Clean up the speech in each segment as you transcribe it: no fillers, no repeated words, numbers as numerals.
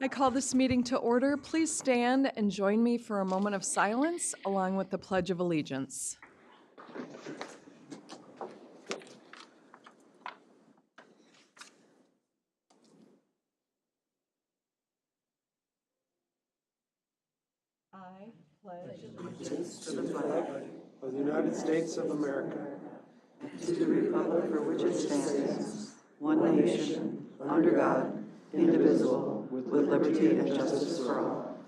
I call this meeting to order. Please stand and join me for a moment of silence along with the Pledge of Allegiance. I pledge allegiance To the flag of the United States of America, to the republic for which it stands, one nation, under God, indivisible, with liberty and justice for all.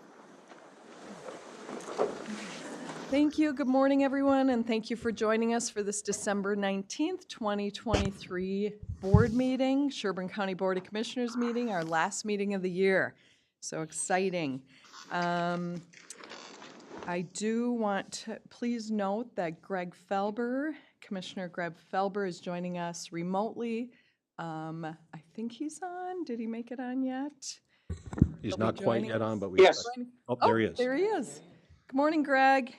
Thank you. Good morning, everyone, and thank you for joining us for this December 19th, 2023 board meeting, Sherburne County Board of Commissioners meeting, our last meeting of the year. So exciting. I do want to please note that Commissioner Greg Felber is joining us remotely. I think he's on. Did he make it on yet? He's He'll be not quite joining yet us. on, but we. Yes. Oh, there he is. There he is. Good morning, Greg.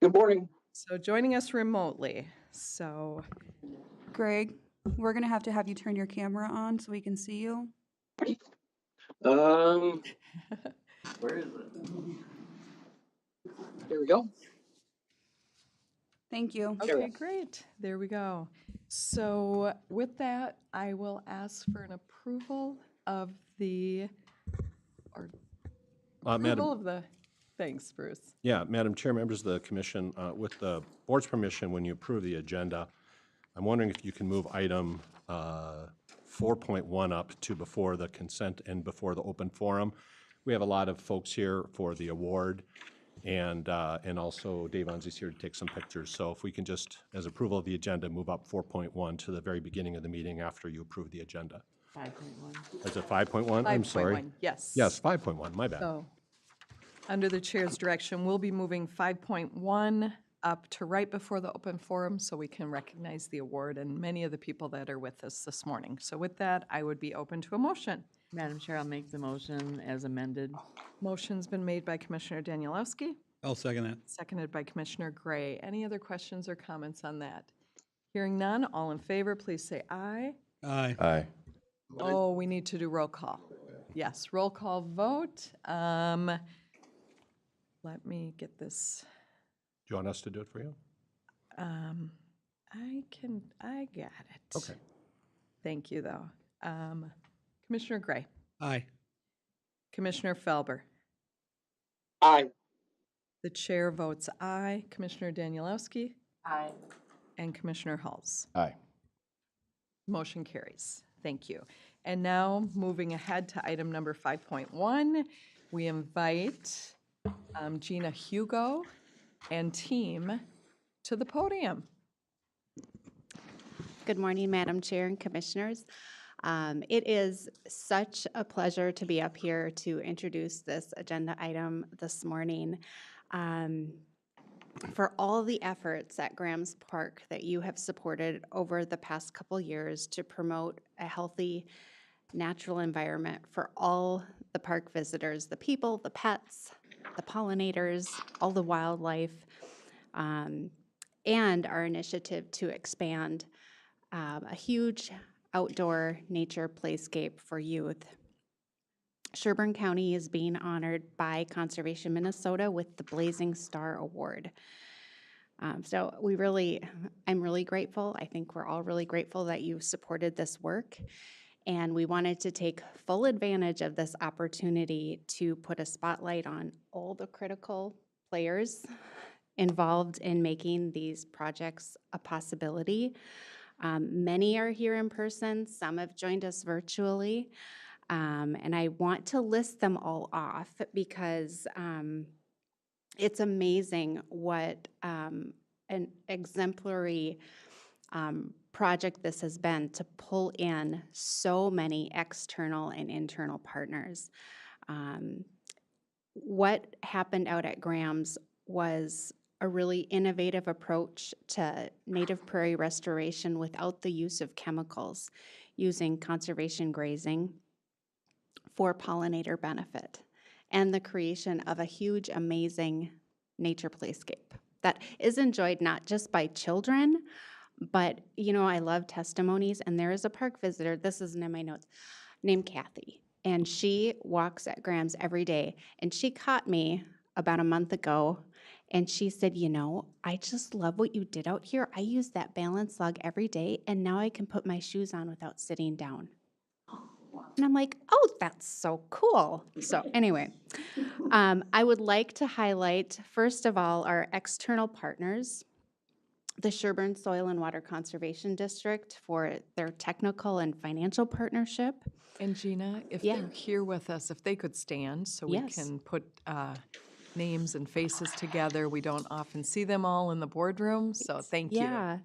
Good morning. So joining us remotely. So Greg, we're gonna have to have you turn your camera on so we can see you. Where is it? There we go. Thank you. okay, great. There we go. So with that, I will ask for an approval of the thanks, Bruce. Yeah, Madam Chair, members of the commission, with the board's permission, when you approve the agenda, I'm wondering if you can move item 4.1 up to before the consent and before the open forum. We have a lot of folks here for the award, and also Dave Unzi's here to take some pictures. So if we can just, as approval of the agenda, move up 4.1 to the very beginning of the meeting after you approve the agenda. 5.1. Is it 5.1? I'm sorry. 5.1, yes. Yes, 5.1, my bad. So, under the chair's direction, we'll be moving 5.1 up to right before the open forum so we can recognize the award and many of the people that are with us this morning. So with that, I would be open to a motion. Madam Chair, I'll make the motion as amended. Motion's been made by Commissioner Danielewski, I'll second that. seconded by Commissioner Gray. Any other questions or comments on that? Hearing none, all in favor, please say aye. Aye. Aye. Oh, we need to do roll call. Yes, roll call vote. Let me get this. Do you want us to do it for you? I got it. Okay. Thank you, though. Commissioner Gray, Aye. Commissioner Felber, Aye. the chair votes aye. Commissioner Danielewski, Aye. and Commissioner Halls. Aye. Motion carries. Thank you. And now, moving ahead to item number 5.1, we invite Gina Hugo and team to the podium. Good morning, Madam Chair and Commissioners. It is such a pleasure to be up here to introduce this agenda item this morning. For all the efforts at Graham's Park that you have supported over the past couple years to promote a healthy, natural environment for all the park visitors, the people, the pets, the pollinators, all the wildlife, and our initiative to expand a huge outdoor nature playscape for youth. Sherburne County is being honored by Conservation Minnesota with the Blazing Star Award. So I'm really grateful. I think we're all really grateful that you supported this work. And we wanted to take full advantage of this opportunity to put a spotlight on all the critical players involved in making these projects a possibility. Many are here in person, some have joined us virtually, and I want to list them all off because it's amazing what an exemplary project this has been to pull in so many external and internal partners. What happened out at Graham's was a really innovative approach to native prairie restoration without the use of chemicals, using conservation grazing for pollinator benefit, and the creation of a huge, amazing nature playscape that is enjoyed not just by children, but, you know, I love testimonies, and there is a park visitor, this isn't in my notes, named Kathy. and she walks at Graham's every day. And she caught me about a month ago, and she said, you know, I just love what you did out here. I use that balance log every day, and now I can put my shoes on without sitting down. And I'm like, oh, that's so cool. So anyway, I would like to highlight, first of all, our external partners, the Sherburne Soil and Water Conservation District, for their technical and financial partnership. And Gina, if Yeah. they're here with us, if they could stand so we Yes. can put names and faces together. We don't often see them all in the boardroom, so thank you. Yeah.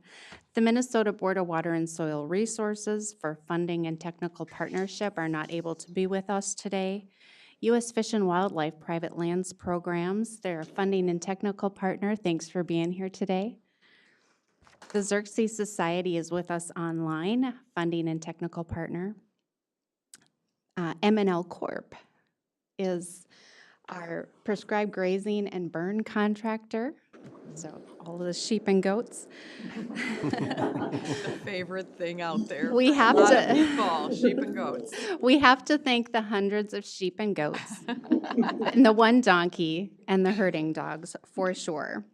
The Minnesota Board of Water and Soil Resources for funding and technical partnership are not able to be with us today. U.S. Fish and Wildlife Private Lands Programs, their funding and technical partner, thanks for being here today. The Xerxes Society is with us online, funding and technical partner. M&L Corp is our prescribed grazing and burn contractor, so all of the sheep and goats. The favorite thing out there. We for have a lot of to- people, sheep and goats. We have to thank the hundreds of sheep and goats, and the one donkey, and the herding dogs, for sure.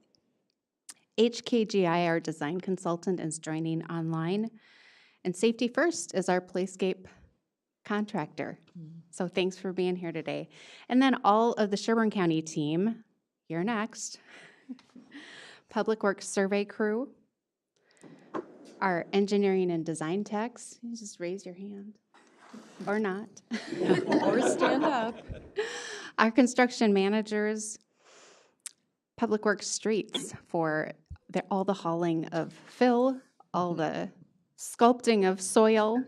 HKGI, our design consultant, is joining online. And Safety First is our playscape contractor. So thanks for being here today. And then all of the Sherburne County team, you're next. Public Works Survey crew, our engineering and design techs, you just raise your hand, or not. Or stand up. Our construction managers, Public Works Streets for all the hauling of fill, all the sculpting of soil,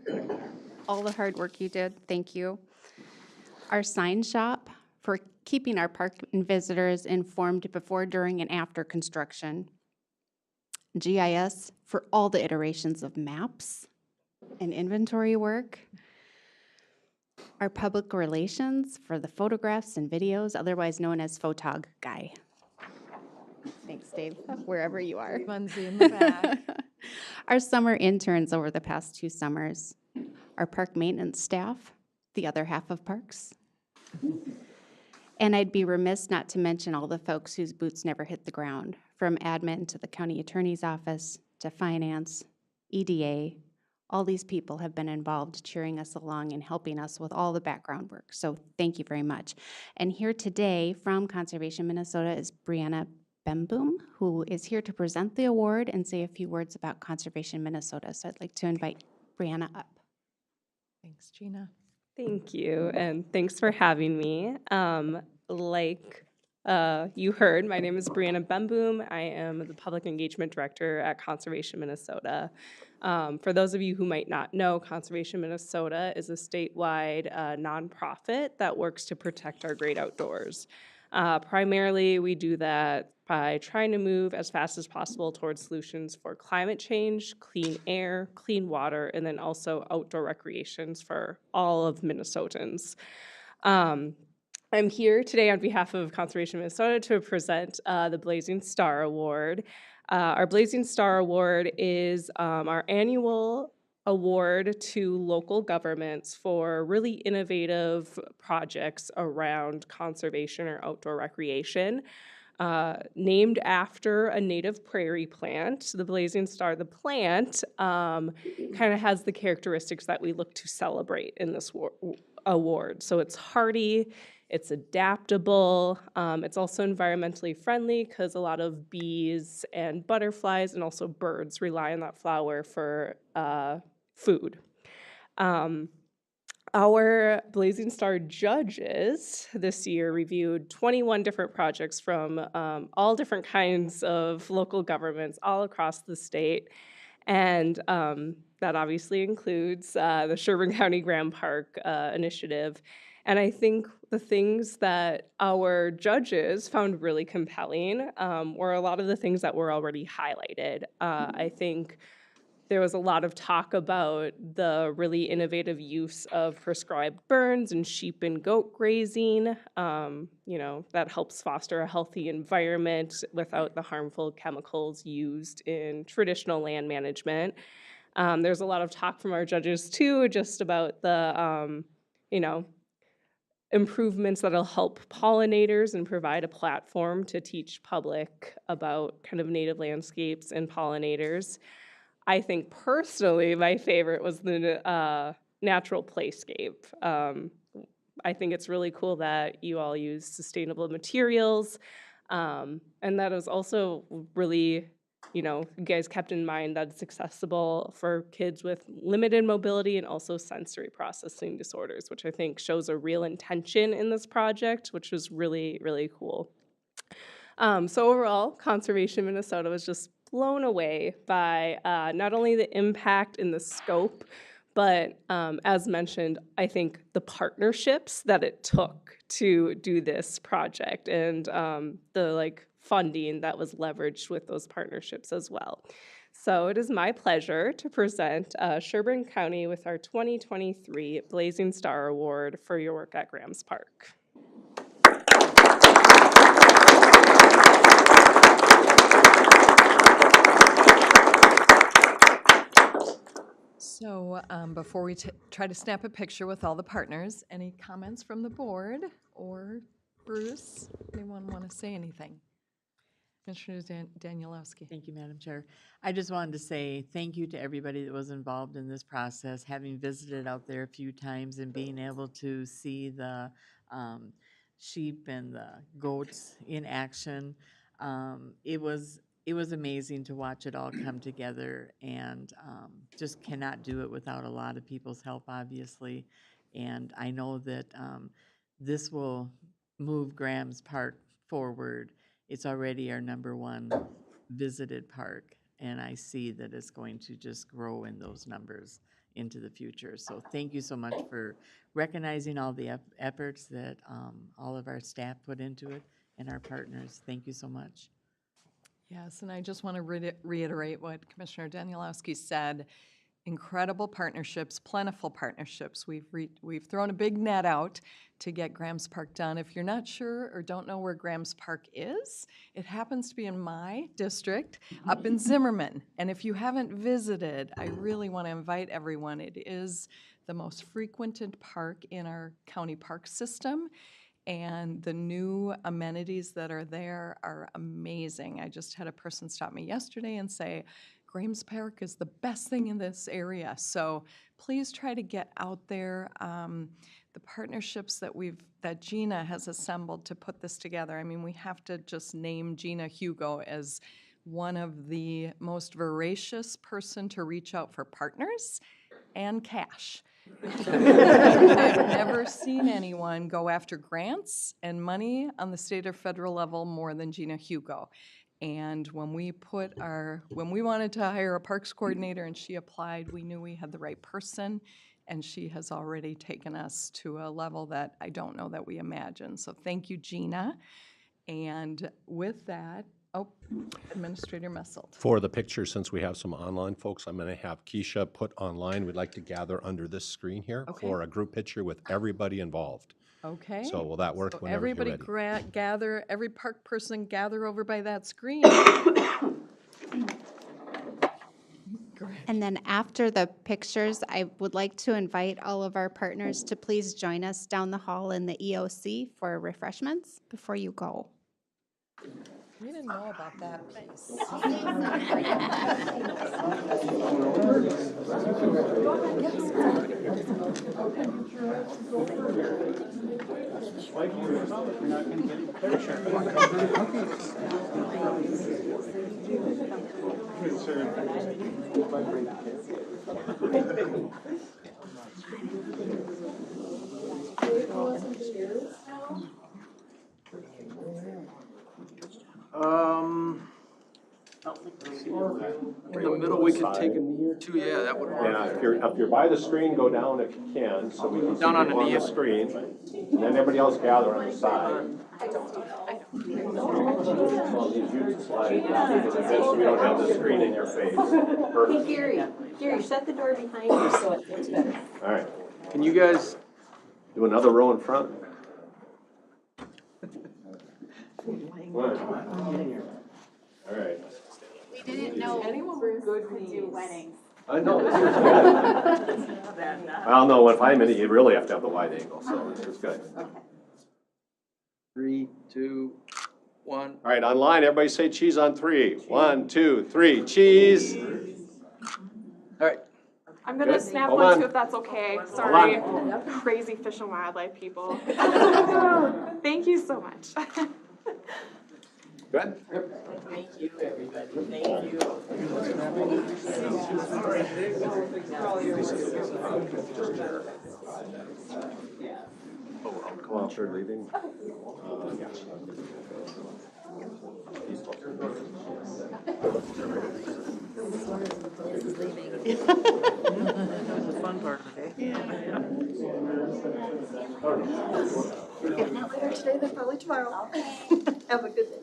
all the hard work you did, thank you. Our sign shop for keeping our park and visitors informed before, during, and after construction. GIS for all the iterations of maps and inventory work. Our public relations for the photographs and videos, otherwise known as Photog Guy. Thanks, Dave, wherever you are. Munzie in the back. Our summer interns over the past 2 summers. Our park maintenance staff, the other half of parks. And I'd be remiss not to mention all the folks whose boots never hit the ground, from admin to the county attorney's office to finance, EDA. All these people have been involved cheering us along and helping us with all the background work. So thank you very much. And here today from Conservation Minnesota is Brianna Bemboom, who is here to present the award and say a few words about Conservation Minnesota. So I'd like to invite Brianna up. Thanks, Gina. Thank you, and thanks for having me. Like you heard, my name is Brianna Bemboom. I am the Public Engagement Director at Conservation Minnesota. For those of you who might not know, Conservation Minnesota is a statewide nonprofit that works to protect our great outdoors. Primarily, we do that by trying to move as fast as possible towards solutions for climate change, clean air, clean water, and then also outdoor recreations for all of Minnesotans. I'm here today on behalf of Conservation Minnesota to present the Blazing Star Award. Our Blazing Star Award is our annual award to local governments for really innovative projects around conservation or outdoor recreation. Named after a native prairie plant, the Blazing Star, the plant, kind of has the characteristics that we look to celebrate in this award. So it's hardy, it's adaptable, it's also environmentally friendly because a lot of bees and butterflies and also birds rely on that flower for food. Our Blazing Star judges this year reviewed 21 different projects from all different kinds of local governments all across the state. And that obviously includes the Sherburne County Graham Park initiative. And I think the things that our judges found really compelling were a lot of the things that were already highlighted. I think there was a lot of talk about the really innovative use of prescribed burns and sheep and goat grazing. That helps foster a healthy environment without the harmful chemicals used in traditional land management. There's a lot of talk from our judges too, just about the, improvements that'll help pollinators and provide a platform to teach public about kind of native landscapes and pollinators. I think personally, my favorite was the natural playscape. I think it's really cool that you all use sustainable materials, and that is also really, you guys kept in mind that it's accessible for kids with limited mobility and also sensory processing disorders, which I think shows a real intention in this project, which was really, really cool. So overall, Conservation Minnesota was just blown away by not only the impact and the scope, but as mentioned, I think the partnerships that it took to do this project and the funding that was leveraged with those partnerships as well. So it is my pleasure to present Sherburne County with our 2023 Blazing Star Award for your work at Grams Park. So before we try to snap a picture with all the partners, any comments from the board or Bruce? Anyone want to say anything? Commissioner Danielowski. Thank you, Madam Chair. I just wanted to say thank you to everybody that was involved in this process, having visited out there a few times and being able to see the sheep and the goats in action. It was amazing to watch it all come together, and just cannot do it without a lot of people's help, obviously. And I know that this will move Grams Park forward. It's already our #1 visited park, and I see that it's going to just grow in those numbers into the future. So thank you so much for recognizing all the efforts that all of our staff put into it and our partners. Thank you so much. Yes, and I just want to reiterate what Commissioner Danielowski said. Incredible partnerships, plentiful partnerships. We've thrown a big net out to get Grams Park done. If you're not sure or don't know where Grams Park is, it happens to be in my district, up in Zimmerman. And if you haven't visited, I really want to invite everyone. It is the most frequented park in our county park system, and the new amenities that are there are amazing. I just had a person stop me yesterday and say, Grams Park is the best thing in this area. So please try to get out there. The partnerships that Gina has assembled to put this together. I mean, we have to just name Gina Hugo as one of the most voracious person to reach out for partners and cash. I've never seen anyone go after grants and money on the state or federal level more than Gina Hugo. And when we wanted to hire a parks coordinator and she applied, we knew we had the right person, and she has already taken us to a level that I don't know that we imagined. So thank you, Gina. And with that, Administrator Messelt. For the picture, since we have some online folks, I'm going to have Keisha put online. We'd like to gather under this screen here for a group picture with everybody involved. Okay. So will that work So whenever you're ready? everybody gather, every park person gather over by that screen. And then after the pictures, I would like to invite all of our partners to please join us down the hall in the EOC for refreshments before you go. We didn't know about that place. In the middle, we could take two, yeah, that would work. Yeah, if you're by the screen, go down if you can, so we can see Down on people the on the knee. screen. And then everybody else gather on the side. Well, these you to slide down into the bed so we don't have the screen in your face. Perfect. Gary, shut the door behind you so it looks better. All right, Can you guys, do another row in front. One. All right. We didn't know Anyone with good knees. weddings. I know. Well, no, when 5 minutes, you really have to have the wide angle, so it's good. 3, 2, 1. All right, online, everybody say cheese on 3. 1, 2, 3, cheese. All right. I'm gonna Good. snap Hold one on. too if that's okay. Sorry. Crazy fish and wildlife people. Thank you so much. Good. Thank you, everybody. Thank you. Come on, sure, leaving. That was the fun part of the day. If not later today, then probably tomorrow. Have a good day.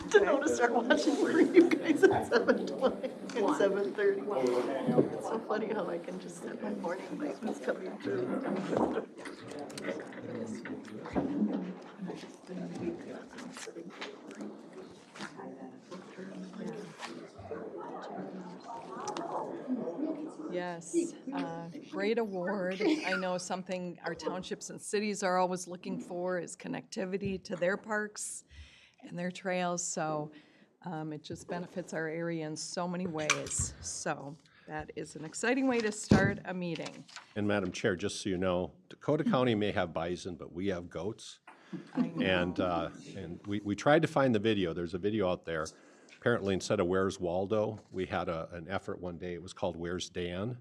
To know to start watching for you guys at 7:20 and 7:30. It's so funny how I can just set my morning light was coming through. Yes, great award. I know something our townships and cities are always looking for is connectivity to their parks and their trails, so it just benefits our area in so many ways. So that is an exciting way to start a meeting. And Madam Chair, just so you know, Dakota County may have bison, but we have goats. And we tried to find the video. There's a video out there. Apparently, instead of Where's Waldo, we had an effort one day. It was called Where's Dan?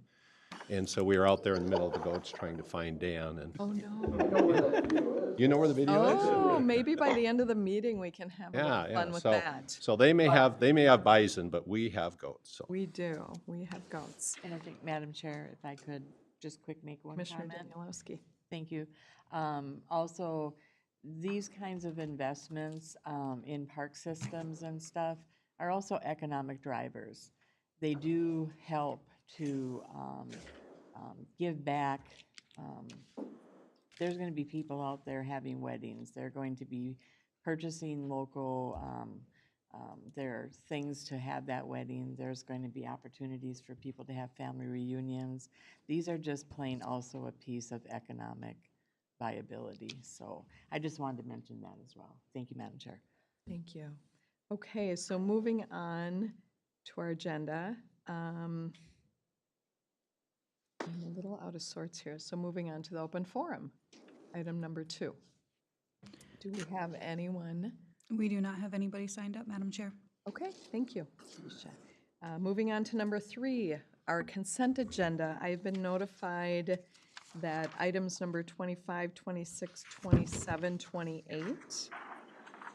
And so we were out there in the middle of the goats trying to find Dan. And Oh, no. you know where the video is? Oh, maybe by the end of the meeting, we can have a little Yeah, fun yeah. with So, that. so they may have bison, but we have goats. So We do, we have goats. And I think, Madam Chair, if I could just quick make one Commissioner comment. Danielowski. Thank you. Also, these kinds of investments in park systems and stuff are also economic drivers. They do help to give back. There's going to be people out there having weddings. They're going to be purchasing local. There are things to have that wedding. There's going to be opportunities for people to have family reunions. These are just plain also a piece of economic viability. So I just wanted to mention that as well. Thank you, Madam Chair. Thank you. Okay, so moving on to our agenda. I'm a little out of sorts here, so moving on to the open forum, item number 2. Do we have anyone? We do not have anybody signed up, Madam Chair. Okay, thank you. Moving on to number 3, our consent agenda. I've been notified that items number 25, 26, 27, 28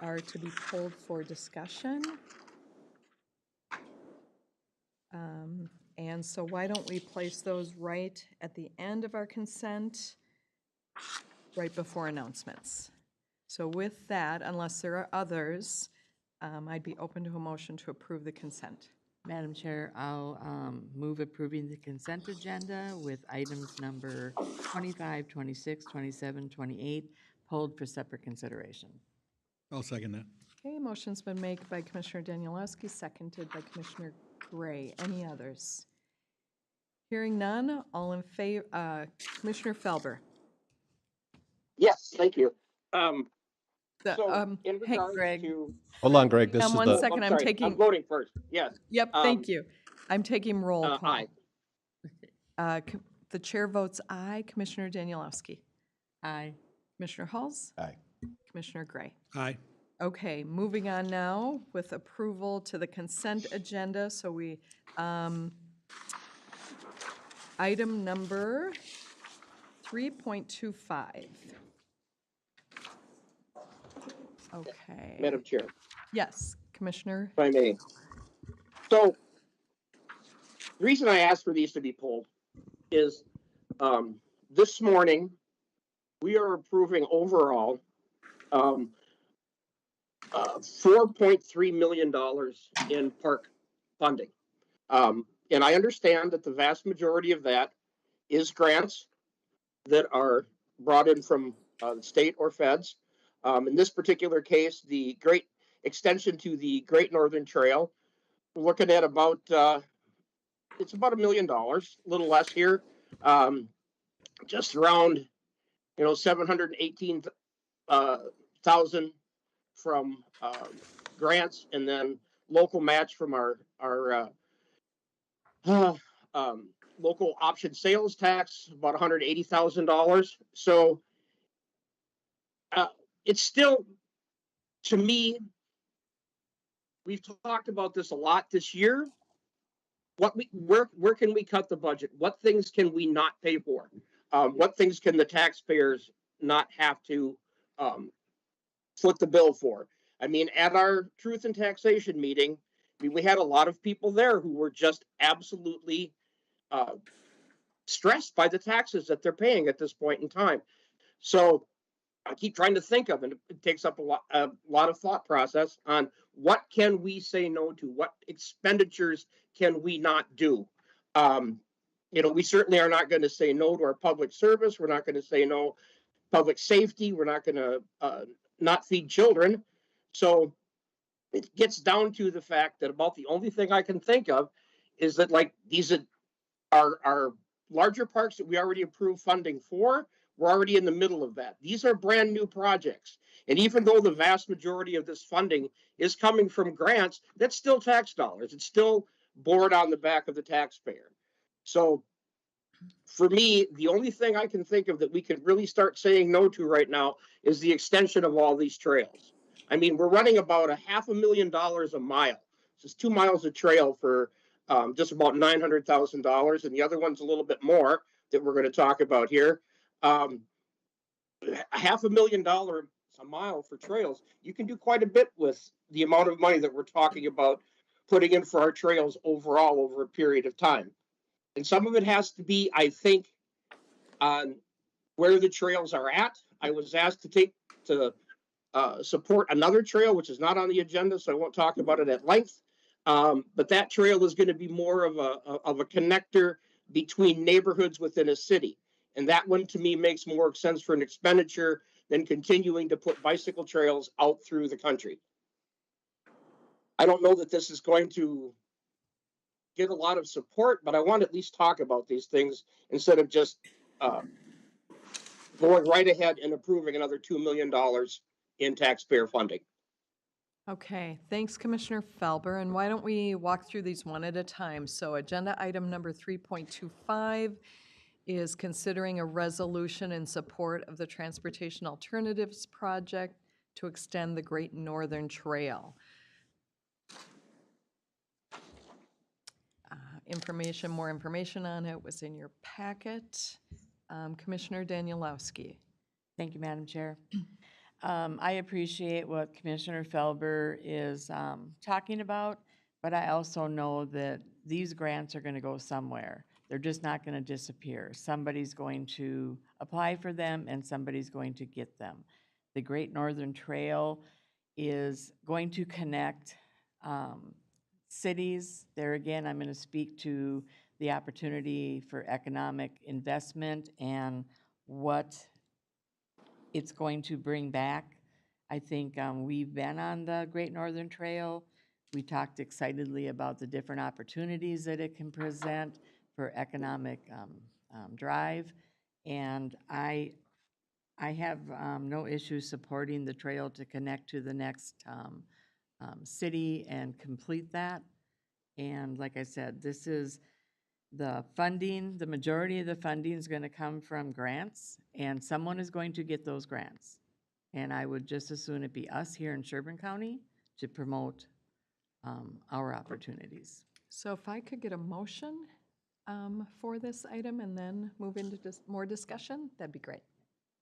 are to be pulled for discussion. And so why don't we place those right at the end of our consent, right before announcements? So with that, unless there are others, I'd be open to a motion to approve the consent. Madam Chair, I'll move approving the consent agenda with items number 25, 26, 27, 28 pulled for separate consideration. I'll second that. Okay, motion's been made by Commissioner Danielowski, seconded by Commissioner Gray. Any others? Hearing none, all in favor, Commissioner Felber. Yes, thank you. The, So in hey, regards Greg. to. hold on, Greg. This is one the second, I'm sorry, taking. I'm voting first, yes. Yep, thank you. I'm taking roll call. Aye. The chair votes aye. Commissioner Danielowski. Aye. Commissioner Halls. Aye. Commissioner Gray. Aye. Okay, moving on now with approval to the consent agenda. So we, item number 3.25. Okay. Madam Chair, Yes, Commissioner. if I may. So the reason I asked for these to be pulled is this morning, we are approving overall $4.3 million in park funding. And I understand that the vast majority of that is grants that are brought in from the state or feds. In this particular case, the Great Extension to the Great Northern Trail, we're looking at about, it's about $1 million, a little less here. Just around, 718,000 from grants, and then local match from our local option sales tax, about $180,000. So it's still, to me, we've talked about this a lot this year. Where can we cut the budget? What things can we not pay for? What things can the taxpayers not have to foot the bill for? I mean, at our truth and taxation meeting, we had a lot of people there who were just absolutely stressed by the taxes that they're paying at this point in time. So I keep trying to think of, and it takes up a lot of thought process on what can we say no to, what expenditures can we not do. We certainly are not going to say no to our public service. We're not going to say no public safety. We're not going to not feed children. So it gets down to the fact that about the only thing I can think of is that, like, these are larger parks that we already approved funding for. We're already in the middle of that. These are brand new projects. And even though the vast majority of this funding is coming from grants, that's still tax dollars. It's still bored on the back of the taxpayer. So for me, the only thing I can think of that we could really start saying no to right now is the extension of all these trails. I mean, we're running about $500,000 a mile. This is 2 miles of trail for just about $900,000, and the other one's a little bit more that we're going to talk about here. $500,000 a mile for trails. You can do quite a bit with the amount of money that we're talking about putting in for our trails overall over a period of time. And some of it has to be, I think, on where the trails are at. I was asked to support another trail, which is not on the agenda, so I won't talk about it at length. But that trail is going to be more of a connector between neighborhoods within a city. And that one, to me, makes more sense for an expenditure than continuing to put bicycle trails out through the country. I don't know that this is going to get a lot of support, but I want to at least talk about these things instead of just going right ahead and approving another $2 million in taxpayer funding. Okay, thanks, Commissioner Felber. And why don't we walk through these one at a time? So agenda item number 3.25 is considering a resolution in support of the Transportation Alternatives Project to extend the Great Northern Trail. More information on it was in your packet. Commissioner Danielowski. Thank you, Madam Chair. I appreciate what Commissioner Felber is talking about, but I also know that these grants are going to go somewhere. They're just not going to disappear. Somebody's going to apply for them and somebody's going to get them. The Great Northern Trail is going to connect cities. There again, I'm going to speak to the opportunity for economic investment and what it's going to bring back. I think we've been on the Great Northern Trail. We talked excitedly about the different opportunities that it can present for economic drive. And I have no issue supporting the trail to connect to the next city and complete that. And like I said, this is the funding, the majority of the funding is going to come from grants, and someone is going to get those grants. And I would just as soon it be us here in Sherburne County to promote our opportunities. So if I could get a motion for this item and then move into more discussion, that'd be great.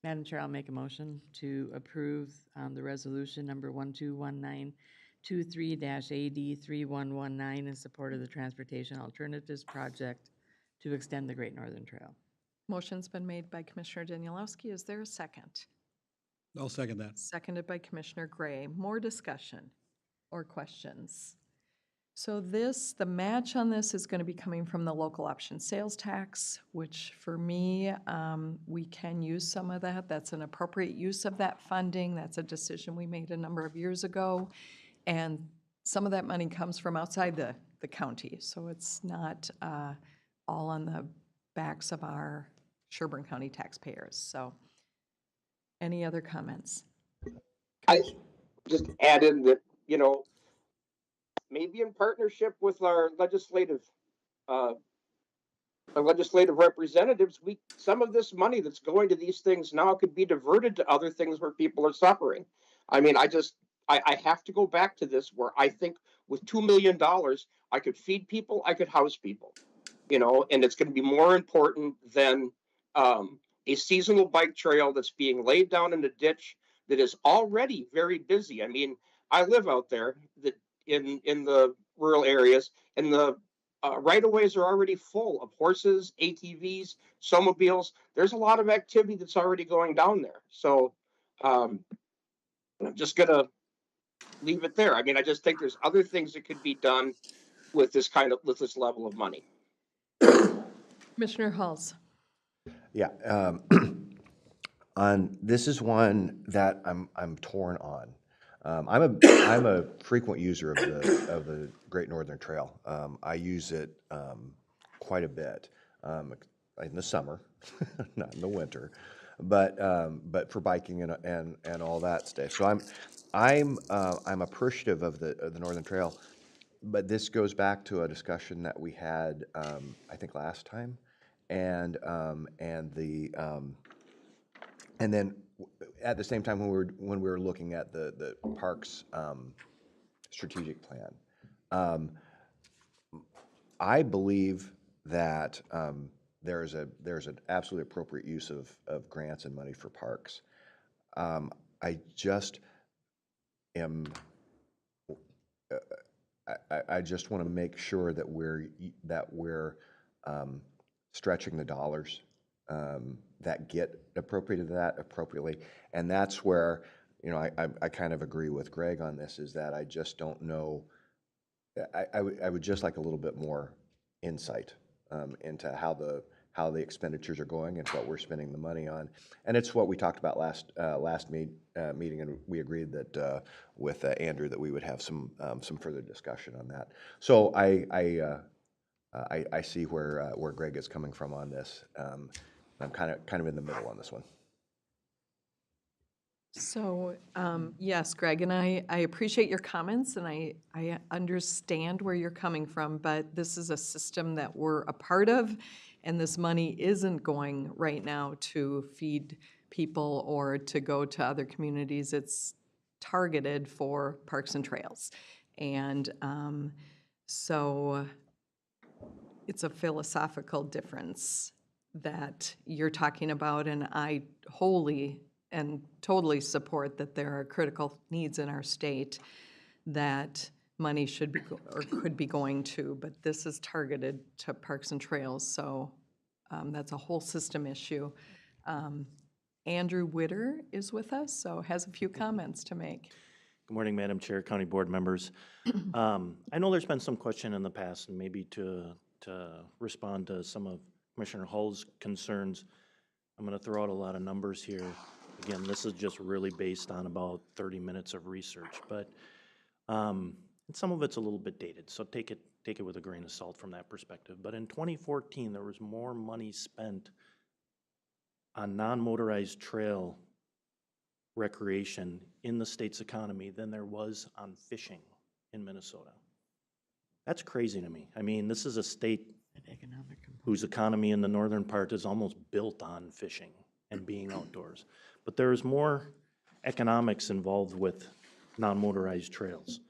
Madam Chair, I'll make a motion to approve the resolution number 121923-AD3119 in support of the Transportation Alternatives Project to extend the Great Northern Trail. Motion's been made by Commissioner Danielowski. Is there a second? I'll second that. Seconded by Commissioner Gray. More discussion or questions? So the match on this is going to be coming from the local option sales tax, which for me, we can use some of that. That's an appropriate use of that funding. That's a decision we made a number of years ago. And some of that money comes from outside the county, so it's not all on the backs of our Sherburne County taxpayers. So any other comments? I just add in that, maybe in partnership with our legislative representatives, some of this money that's going to these things now could be diverted to other things where people are suffering. I mean, I have to go back to this where I think with $2 million, I could feed people, I could house people, and it's going to be more important than a seasonal bike trail that's being laid down in a ditch that is already very busy. I mean, I live out there in the rural areas, and the right-of-ways are already full of horses, ATVs, snowmobiles. There's a lot of activity that's already going down there. So I'm just going to leave it there. I mean, I just think there's other things that could be done with this level of money. Commissioner Halls. Yeah, this is one that I'm torn on. I'm a frequent user of the Great Northern Trail. I use it quite a bit in the summer, not in the winter, but for biking and all that stuff. So I'm appreciative of the Northern Trail, but this goes back to a discussion that we had I think last time, and then at the same time when we were looking at the parks strategic plan, I believe that there's an absolutely appropriate use of grants and money for parks. I just am. I just want to make sure that we're stretching the dollars that get appropriated to that appropriately, and that's where I kind of agree with Greg on this. Is that I just don't know. I would just like a little bit more insight into how the expenditures are going and what we're spending the money on, and it's what we talked about last meeting, and we agreed that with Andrew that we would have some further discussion on that. So I see where Greg is coming from on this. I'm kind of in the middle on this one. So, yes, Greg, and I appreciate your comments, and I understand where you're coming from, but this is a system that we're a part of, and this money isn't going right now to feed people or to go to other communities. It's targeted for parks and trails. And so it's a philosophical difference that you're talking about, and I wholly and totally support that there are critical needs in our state that money should be or could be going to, but this is targeted to parks and trails, so that's a whole system issue. Andrew Witter is with us, so has a few comments to make. Good morning, Madam Chair, County Board members. I know there's been some question in the past, and maybe to respond to some of Commissioner Hull's concerns, I'm going to throw out a lot of numbers here. Again, this is just really based on about 30 minutes of research, but and some of it's a little bit dated, so take it with a grain of salt from that perspective. But in 2014, there was more money spent on non-motorized trail recreation in the state's economy than there was on fishing in Minnesota. That's crazy to me. I mean, this is a state whose economy in the northern part is almost built on fishing and being outdoors. But there's more economics involved with non-motorized trails.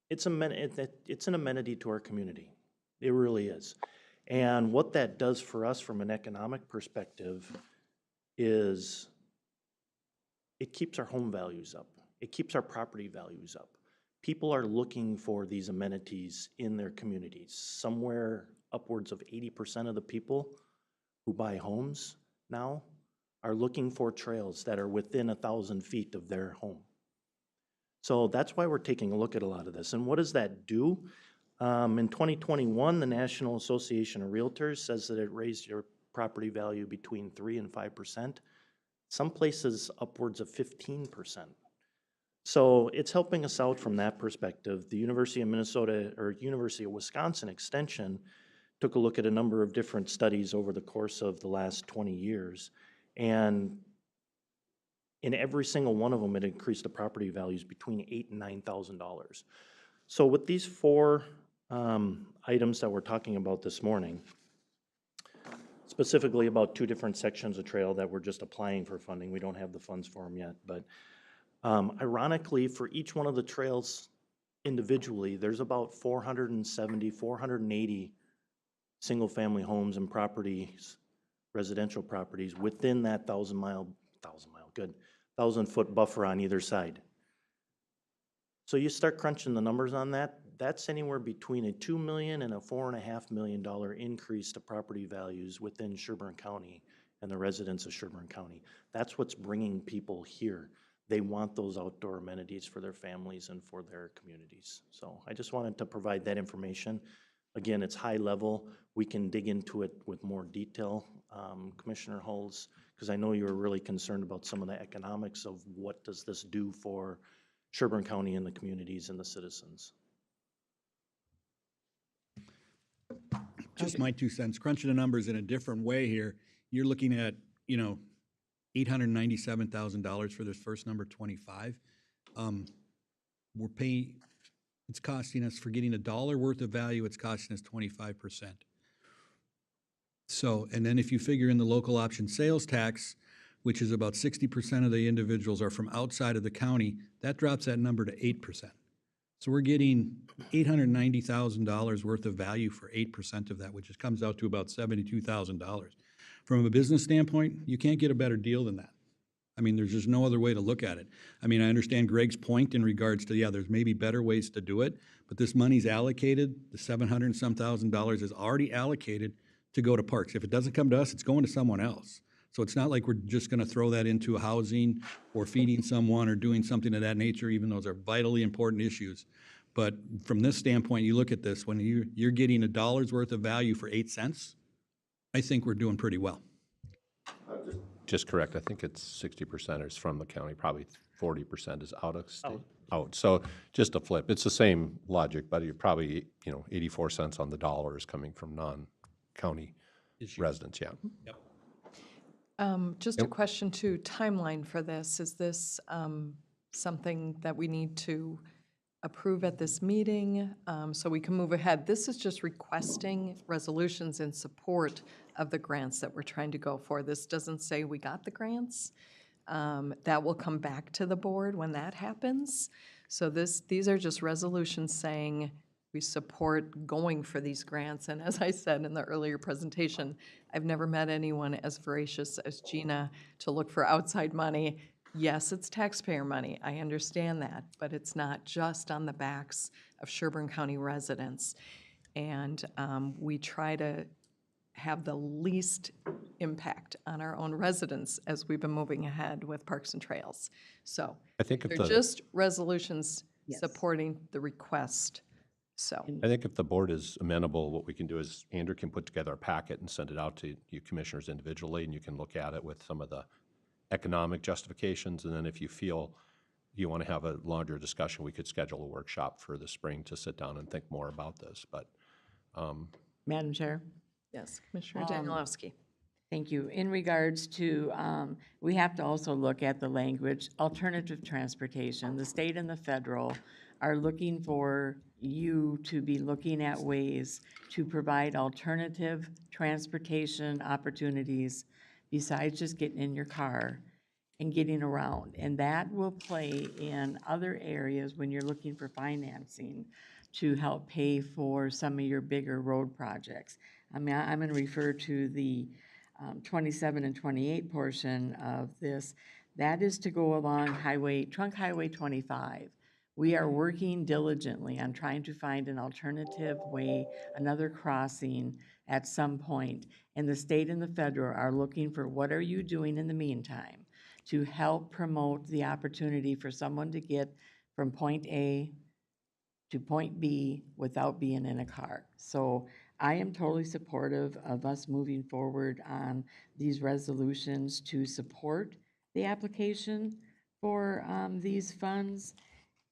It's an amenity to our community. It really is. And what that does for us from an economic perspective is it keeps our home values up. It keeps our property values up. People are looking for these amenities in their communities. Somewhere upwards of 80% of the people who buy homes now are looking for trails that are within 1,000 feet of their home. So that's why we're taking a look at a lot of this. And what does that do? In 2021, the National Association of Realtors says that it raised your property value between 3 and 5%. Some places upwards of 15%. So it's helping us out from that perspective. The University of Minnesota or University of Wisconsin Extension took a look at a number of different studies over the course of the last 20 years. And in every single one of them, it increased the property values between $8,000 and $9,000. So with these four items that we're talking about this morning, specifically about two different sections of trail that we're just applying for funding. We don't have the funds for them yet, but ironically, for each one of the trails individually, there's about 470, 480 single-family homes and properties, residential properties within that 1,000-foot buffer on either side. So you start crunching the numbers on that, that's anywhere between a $2 million and a $4.5 million increase to property values within Sherburne County and the residents of Sherburne County. That's what's bringing people here. They want those outdoor amenities for their families and for their communities. So I just wanted to provide that information. Again, it's high level. We can dig into it with more detail, Commissioner Hulls, because I know you were really concerned about some of the economics of what does this do for Sherburne County and the communities and the citizens. Just my 2 cents, crunching the numbers in a different way here. You're looking at, $897,000 for this first number 25. We're paying, it's costing us, for getting $1 worth of value, it's costing us 25%. So, and then if you figure in the local option sales tax, which is about 60% of the individuals are from outside of the county, that drops that number to 8%. So we're getting $890,000 worth of value for 8% of that, which comes out to about $72,000. From a business standpoint, you can't get a better deal than that. I mean, there's just no other way to look at it. I mean, I understand Greg's point in regards to, yeah, there's maybe better ways to do it, but this money's allocated, the $700 and some thousand is already allocated to go to parks. If it doesn't come to us, it's going to someone else. So it's not like we're just going to throw that into housing or feeding someone or doing something of that nature, even though those are vitally important issues. But from this standpoint, you look at this, when you're getting $1 worth of value for 8 cents, I think we're doing pretty well. Just correct, I think it's 60% is from the county, probably 40% is out of state. Out. So just a flip. It's the same logic, but you're probably, 84 cents on the dollar is coming from non-county residents, yeah. Yep. Just a question too, timeline for this. Is this something that we need to approve at this meeting so we can move ahead? This is just requesting resolutions in support of the grants that we're trying to go for. This doesn't say we got the grants. That will come back to the board when that happens. So these are just resolutions saying we support going for these grants. And as I said in the earlier presentation, I've never met anyone as voracious as Gina to look for outside money. Yes, it's taxpayer money, I understand that, but it's not just on the backs of Sherburne County residents. And we try to have the least impact on our own residents as we've been moving ahead with Parks and Trails. So I think if they're just resolutions supporting the request, so. I think if the board is amenable, what we can do is Andrew can put together a packet and send it out to you commissioners individually, and you can look at it with some of the economic justifications, and then if you feel you want to have a longer discussion, we could schedule a workshop for the spring to sit down and think more about this, but. Madam Chair? Yes, Commissioner Danielowski. Thank you. In regards to, we have to also look at the language, alternative transportation. The state and the federal are looking for you to be looking at ways to provide alternative transportation opportunities besides just getting in your car and getting around. And that will play in other areas when you're looking for financing to help pay for some of your bigger road projects. I mean, I'm going to refer to the 27 and 28 portion of this. That is to go along Trunk Highway 25. We are working diligently on trying to find an alternative way, another crossing at some point. And the state and the federal are looking for what are you doing in the meantime to help promote the opportunity for someone to get from point A to point B without being in a car. So I am totally supportive of us moving forward on these resolutions to support the application for these funds.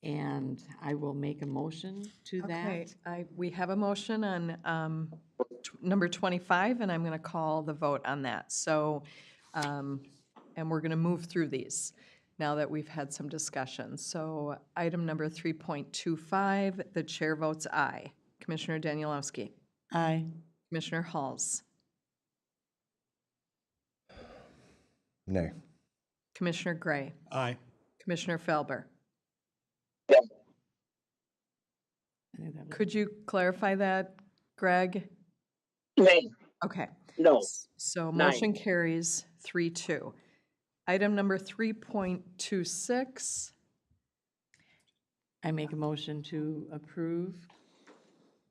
And I will make a motion to Okay, that. we have a motion on number 25, and I'm going to call the vote on that. So, and we're going to move through these now that we've had some discussion. So item number 3.25, the chair votes aye. Commissioner Danielowski. Aye. Commissioner Halls. Nay. Commissioner Gray. Aye. Commissioner Felber. I think that was- Could you clarify that, Greg? Nay. Okay. No. So Nine. motion carries 3-2. Item number 3.26, I make a motion to approve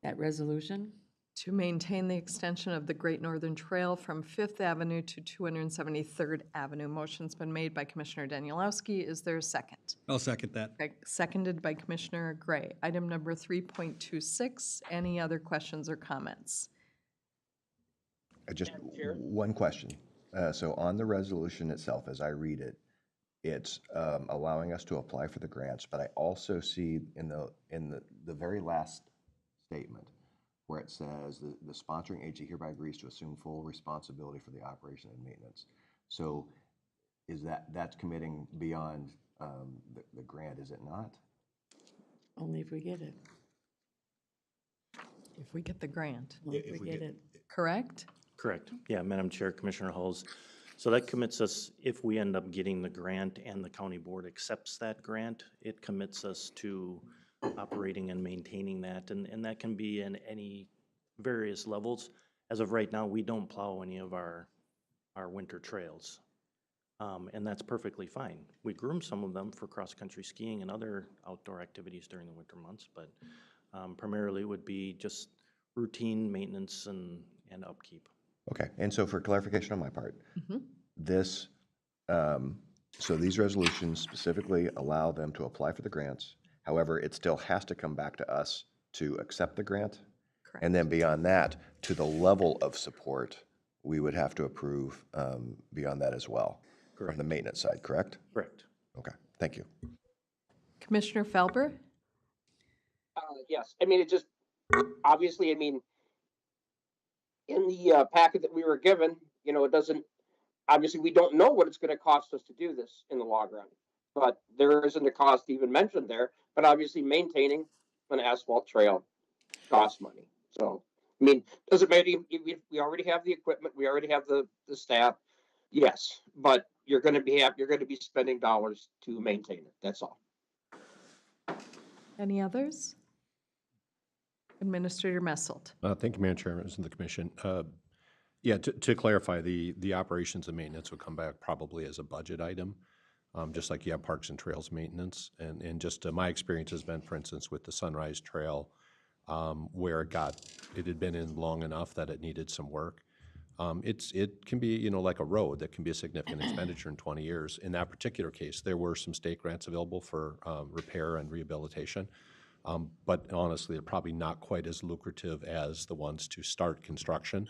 that resolution. to maintain the extension of the Great Northern Trail from 5th Avenue to 273rd Avenue. Motion's been made by Commissioner Danielowski. Is there a second? I'll second that. Seconded by Commissioner Gray. Item number 3.26, any other questions or comments? Just one question. So on the resolution itself, as I read it, it's allowing us to apply for the grants, but I also see in the very last statement where it says the sponsoring agency hereby agrees to assume full responsibility for the operation and maintenance. So is that's committing beyond the grant, is it not? Only if we get it. If we get the grant, Only if we get it. correct? Correct. Yeah, Madam Chair, Commissioner Halls. So that commits us, if we end up getting the grant and the county board accepts that grant, it commits us to operating and maintaining that, and that can be in any various levels. As of right now, we don't plow any of our winter trails, and that's perfectly fine. We groom some of them for cross-country skiing and other outdoor activities during the winter months, but primarily would be just routine maintenance and upkeep. Okay, and so for clarification on my part, Mm-hmm. this, so these resolutions specifically allow them to apply for the grants. However, it still has to come back to us to accept the grant. Correct. And then beyond that, to the level of support, we would have to approve beyond that as well. From the maintenance side, correct? Correct. Okay, thank you. Commissioner Felber? Yes, I mean, it just, obviously, I mean, in the packet that we were given, you know, it doesn't, obviously, we don't know what it's gonna cost us to do this in the long run. But there isn't a cost even mentioned there, but obviously maintaining an asphalt trail costs money. So, I mean, does it matter, we already have the equipment, we already have the staff, yes, but you're gonna be spending dollars to maintain it, that's all. Any others? Administrator Messelt. Thank you, Madam Chair, members of the commission. Yeah, to clarify, the operations and maintenance would come back probably as a budget item, just like you have parks and trails maintenance. And just my experience has been, for instance, with the Sunrise Trail, where it had been in long enough that it needed some work. It can be, you know, like a road that can be a significant expenditure in 20 years. In that particular case, there were some state grants available for repair and rehabilitation. But honestly, they're probably not quite as lucrative as the ones to start construction.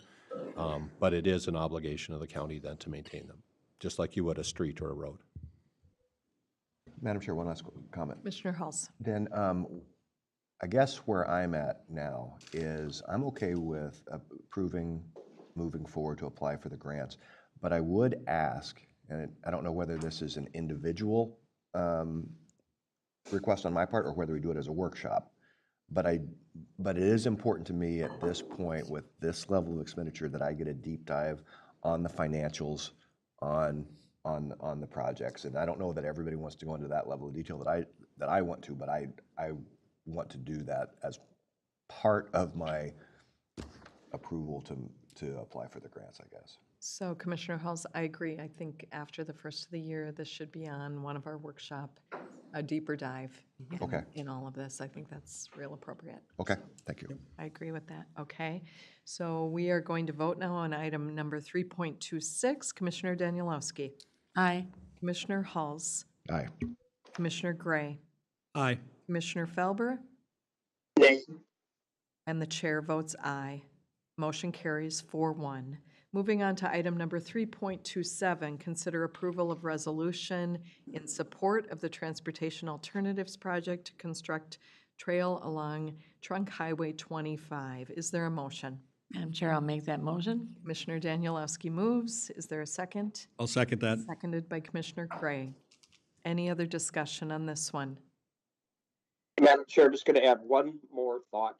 But it is an obligation of the county then to maintain them, just like you would a street or a road. Madam Chair, one last comment. Commissioner Halls. Then I guess where I'm at now is I'm okay with approving moving forward to apply for the grants, but I would ask, and I don't know whether this is an individual request on my part or whether we do it as a workshop, but it is important to me at this point with this level of expenditure that I get a deep dive on the financials on the projects. And I don't know that everybody wants to go into that level of detail that I want to, but I want to do that as part of my approval to apply for the grants, I guess. So Commissioner Halls, I agree. I think after the first of the year, this should be on one of our workshop, a deeper dive in all of this. I think that's real appropriate. Okay, thank you. I agree with that. Okay. So we are going to vote now on item number 3.26. Commissioner Danielowski. Aye. Commissioner Halls. Aye. Commissioner Gray. Aye. Commissioner Felber, Nay. and the chair votes aye. Motion carries 4-1. Moving on to item number 3.27, consider approval of resolution in support of the Transportation Alternatives Project to construct trail along Trunk Highway 25. Is there a motion? Madam Chair, I'll make that motion. Commissioner Danielowski moves. Is there a second? I'll second that. Seconded by Commissioner Gray. Any other discussion on this one? Madam Chair, just going to add one more thought.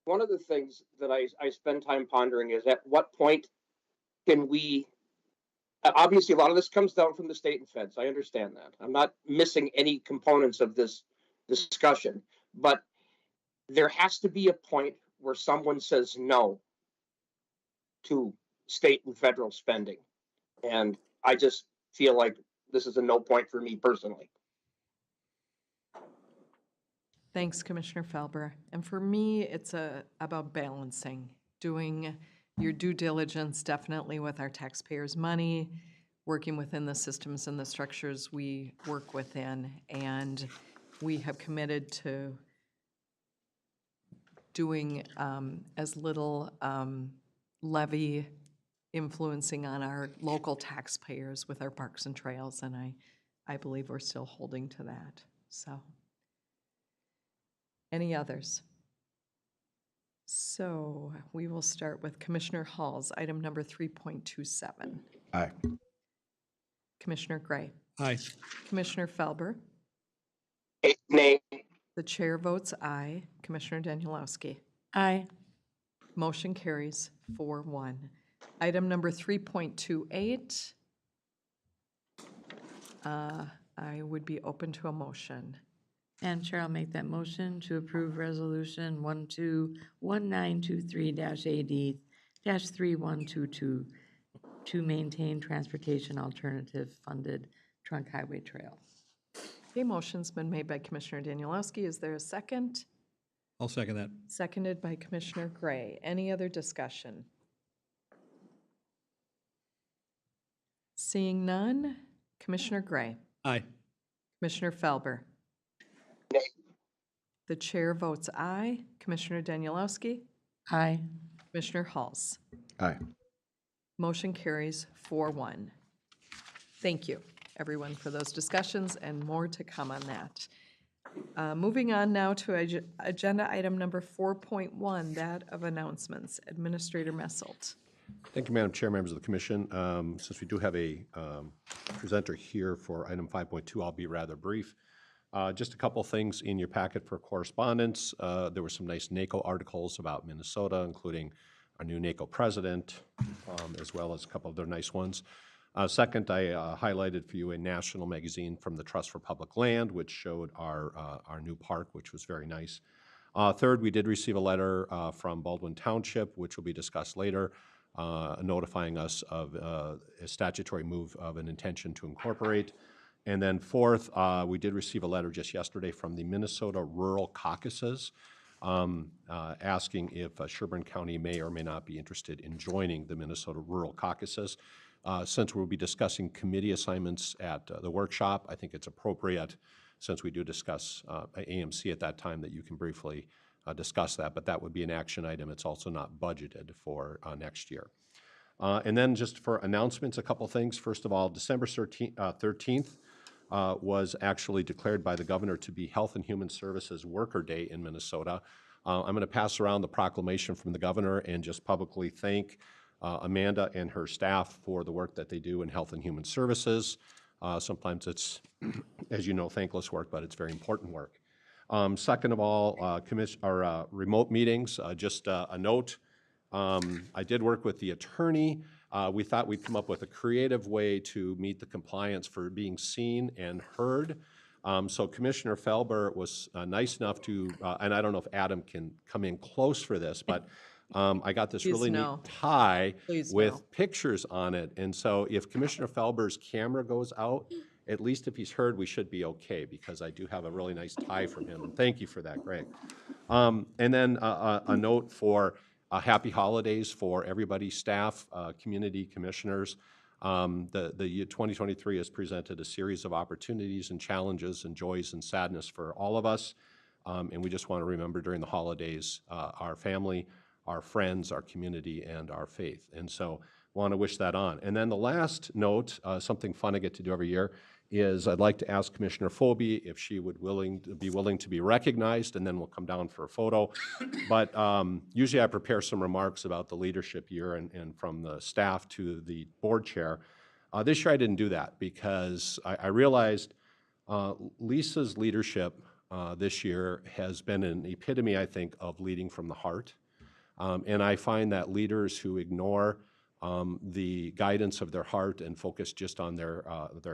One of the things that I spend time pondering is at what point can we, obviously a lot of this comes down from the state and feds. I understand that. I'm not missing any components of this discussion, but there has to be a point where someone says no to state and federal spending. And I just feel like this is a no point for me personally. Thanks, Commissioner Felber. And for me, it's about balancing, doing your due diligence definitely with our taxpayers' money, working within the systems and the structures we work within. And we have committed to doing as little levy influencing on our local taxpayers with our parks and trails. And I believe we're still holding to that, so. Any others? So we will start with Commissioner Hall's item number 3.27. Aye. Commissioner Gray. Aye. Commissioner Felber. Nay. The chair votes aye. Commissioner Danielowski. Aye. Motion carries 4-1. Item number 3.28. I would be open to a motion. Madam Chair, I'll make that motion to approve Resolution 121923-AD-3122 to maintain transportation alternative funded trunk highway trail. Okay, motion's been made by Commissioner Danielowski. Is there a second? I'll second that. Seconded by Commissioner Gray. Any other discussion? Seeing none, Commissioner Gray. Aye. Commissioner Felber. Nay. The chair votes aye. Commissioner Danielowski. Aye. Commissioner Halls. Aye. Motion carries 4-1. Thank you, everyone, for those discussions and more to come on that. Moving on now to agenda item number 4.1, that of announcements. Administrator Messelt. Thank you, Madam Chair, members of the commission. Since we do have a presenter here for item 5.2, I'll be rather brief. Just a couple things in your packet for correspondence. There were some nice NACO articles about Minnesota, including our new NACO president, as well as a couple of other nice ones. Second, I highlighted for you a national magazine from the Trust for Public Land, which showed our new park, which was very nice. Third, we did receive a letter from Baldwin Township, which will be discussed later, notifying us of a statutory move of an intention to incorporate. And then fourth, we did receive a letter just yesterday from the Minnesota Rural Caucuses asking if Sherburne County may or may not be interested in joining the Minnesota Rural Caucuses. Since we'll be discussing committee assignments at the workshop, I think it's appropriate, since we do discuss AMC at that time, that you can briefly discuss that, but that would be an action item. It's also not budgeted for next year. And then just for announcements, a couple things. First of all, December 13th was actually declared by the governor to be Health and Human Services Worker Day in Minnesota. I'm going to pass around the proclamation from the governor and just publicly thank Amanda and her staff for the work that they do in Health and Human Services. Sometimes it's, as you know, thankless work, but it's very important work. Second of all, remote meetings, just a note. I did work with the attorney. We thought we'd come up with a creative way to meet the compliance for being seen and heard. So Commissioner Felber was nice enough to, and I don't know if Adam can come in close for this, but I got this really neat tie with pictures on it. And so if Commissioner Felber's camera goes out, at least if he's heard, we should be okay, because I do have a really nice tie from him. And thank you for that, Greg. And then a note for happy holidays for everybody, staff, community commissioners. The year 2023 has presented a series of opportunities and challenges and joys and sadness for all of us. And we just want to remember during the holidays our family, our friends, our community, and our faith. And so want to wish that on. And then the last note, something fun I get to do every year, is I'd like to ask Commissioner Phobie if she would be willing to be recognized, and then we'll come down for a photo. But usually I prepare some remarks about the leadership year and from the staff to the board chair. This year I didn't do that because I realized Lisa's leadership this year has been an epitome, I think, of leading from the heart. And I find that leaders who ignore the guidance of their heart and focus just on their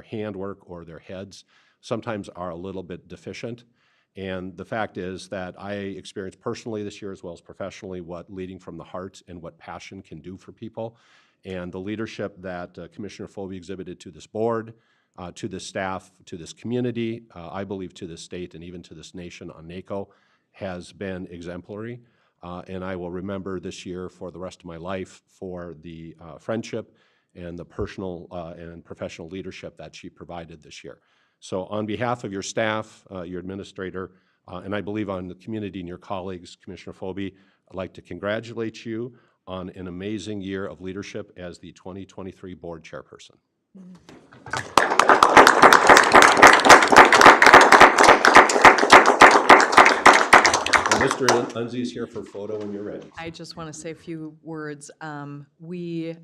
handwork or their heads sometimes are a little bit deficient. And the fact is that I experienced personally this year as well as professionally what leading from the heart and what passion can do for people. And the leadership that Commissioner Phobie exhibited to this board, to this staff, to this community, I believe to this state and even to this nation on NACO has been exemplary. And I will remember this year for the rest of my life for the friendship and the personal and professional leadership that she provided this year. So on behalf of your staff, your administrator, and I believe on the community and your colleagues, Commissioner Phobie, I'd like to congratulate you on an amazing year of leadership as the 2023 board chairperson. Mr. Unzi is here for a photo when you're ready. I just want to say a few words. We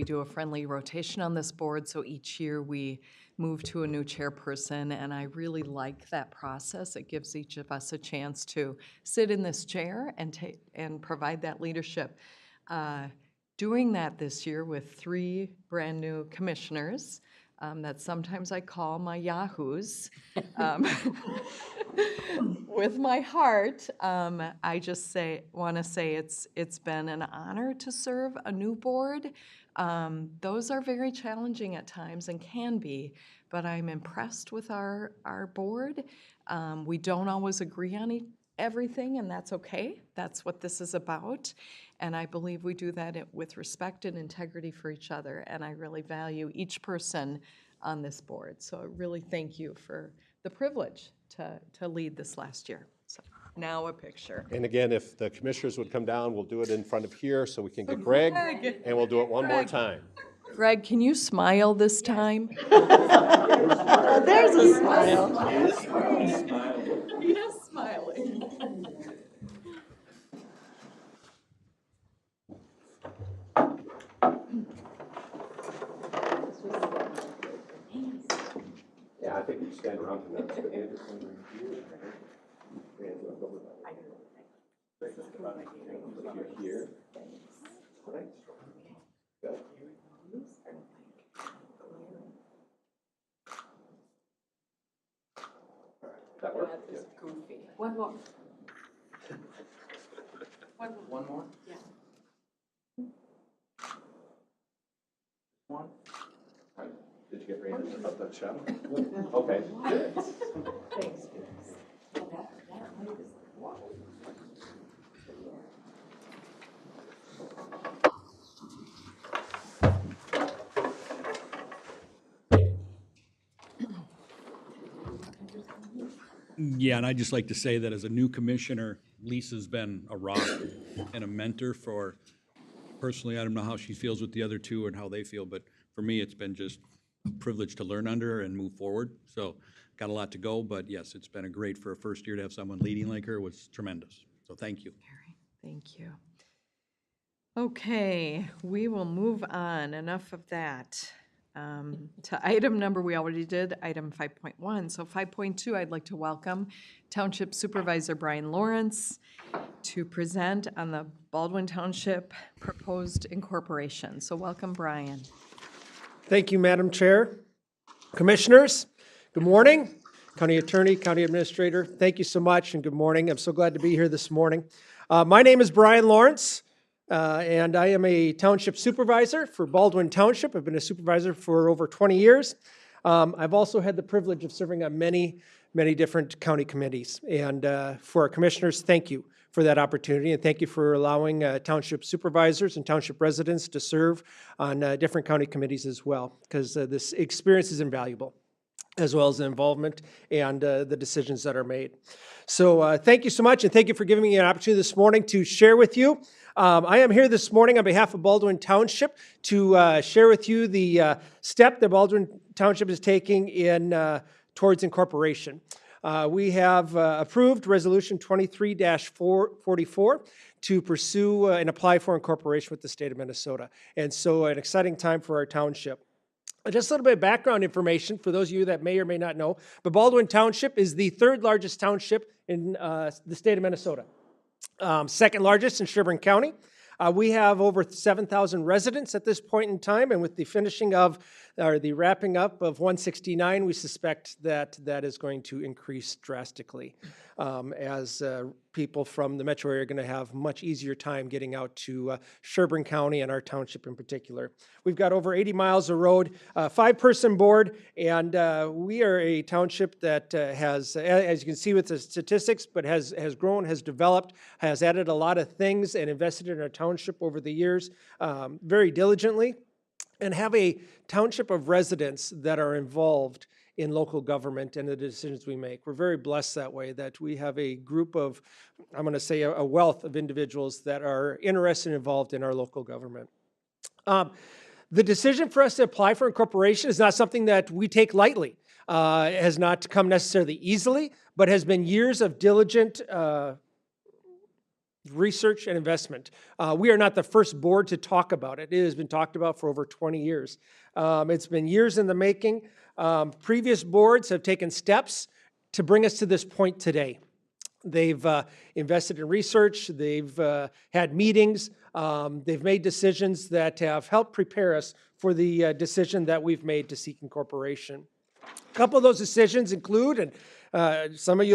do a friendly rotation on this board, so each year we move to a new chairperson, and I really like that process. It gives each of us a chance to sit in this chair and provide that leadership. Doing that this year with 3 brand-new commissioners that sometimes I call my yahoos. With my heart, I just want to say it's been an honor to serve a new board. Those are very challenging at times and can be, but I'm impressed with our board. We don't always agree on everything, and that's okay. That's what this is about. And I believe we do that with respect and integrity for each other, and I really value each person on this board. So I really thank you for the privilege to lead this last year. So now a picture. And again, if the commissioners would come down, we'll do it in front of here so we can get Greg, and we'll do it one more time. Greg, can you smile this time? There's a smile. Yes, smiling. Yeah, I think you stand around from that. Here. That worked? Yeah. Goofy. One more. One more? Yeah. One? Did you get ready up that shadow? Okay. Good. Thanks. Yeah, and I'd just like to say that as a new commissioner, Lisa's been a rock and a mentor for, personally, I don't know how she feels with the other two and how they feel, but for me, it's been just a privilege to learn under her and move forward. So got a lot to go, but yes, it's been for a first year to have someone leading like her was tremendous. So thank you. Thank you. Okay, we will move on. Enough of that. To item number, we already did, item 5.1. So 5.2, I'd like to welcome Township Supervisor Brian Lawrence to present on the Baldwin Township proposed incorporation. So welcome, Brian. Thank you, Madam Chair. Commissioners, good morning. County Attorney, County Administrator, thank you so much and good morning. I'm so glad to be here this morning. My name is Brian Lawrence. And I am a township supervisor for Baldwin Township. I've been a supervisor for over 20 years. I've also had the privilege of serving on many many different county committees. And for our commissioners, thank you for that opportunity, and thank you for allowing township supervisors and township residents to serve on different county committees as well, because this experience is invaluable, as well as the involvement and the decisions that are made. So thank you so much, and thank you for giving me an opportunity this morning to share with you. I am here this morning on behalf of Baldwin Township to share with you the step that Baldwin Township is taking in towards incorporation. We have approved Resolution 23-44 to pursue and apply for incorporation with the state of Minnesota. And so an exciting time for our township. Just a little bit of background information for those of you that may or may not know, but Baldwin Township is the third largest township in the state of Minnesota. Second largest in Sherburne County. We have over 7,000 residents at this point in time, and with the finishing of, or the wrapping up of 169, we suspect that that is going to increase drastically as people from the metro area are going to have much easier time getting out to Sherburne County and our township in particular. We've got over 80 miles of road, 5-person board, and we are a township that has, as you can see with the statistics, but has grown, has developed, has added a lot of things and invested in our township over the years very diligently, and have a township of residents that are involved in local government and the decisions we make. We're very blessed that way, that we have a group of, I'm going to say a wealth of individuals that are interested and involved in our local government. The decision for us to apply for incorporation is not something that we take lightly. It has not come necessarily easily, but has been years of diligent research and investment. We are not the first board to talk about it. It has been talked about for over 20 years. It's been years in the making. Previous boards have taken steps to bring us to this point today. They've invested in research, they've had meetings, they've made decisions that have helped prepare us for the decision that we've made to seek incorporation. A couple of those decisions include, and some of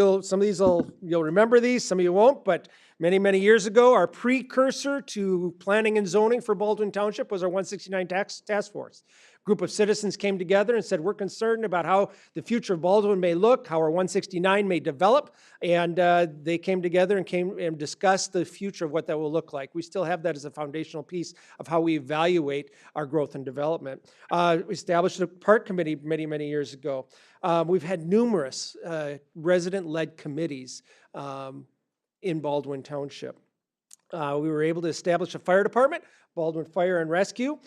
these you'll remember these, some of you won't, but many years ago, our precursor to planning and zoning for Baldwin Township was our 169 task force. A group of citizens came together and said, we're concerned about how the future of Baldwin may look, how our 169 may develop, and they came together and discussed the future of what that will look like. We still have that as a foundational piece of how we evaluate our growth and development. We established a park committee many years ago. We've had numerous resident-led committees in Baldwin Township. We were able to establish a fire department, Baldwin Fire and Rescue.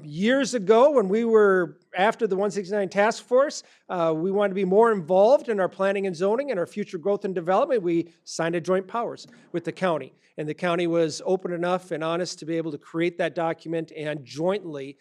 Years ago, when we were after the 169 task force, we wanted to be more involved in our planning and zoning and our future growth and development. We signed a joint powers with the county, and the county was open enough and honest to be able to create that document and jointly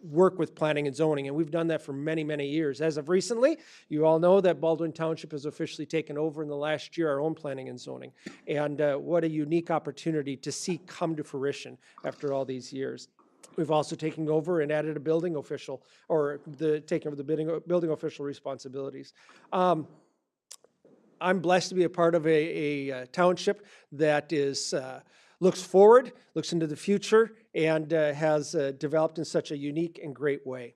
work with planning and zoning, and we've done that for many years. As of recently, you all know that Baldwin Township has officially taken over in the last year our own planning and zoning, and what a unique opportunity to see come to fruition after all these years. We've also taken over and added a building official, or taking over the building official responsibilities. I'm blessed to be a part of a township that is looks forward, looks into the future, and has developed in such a unique and great way.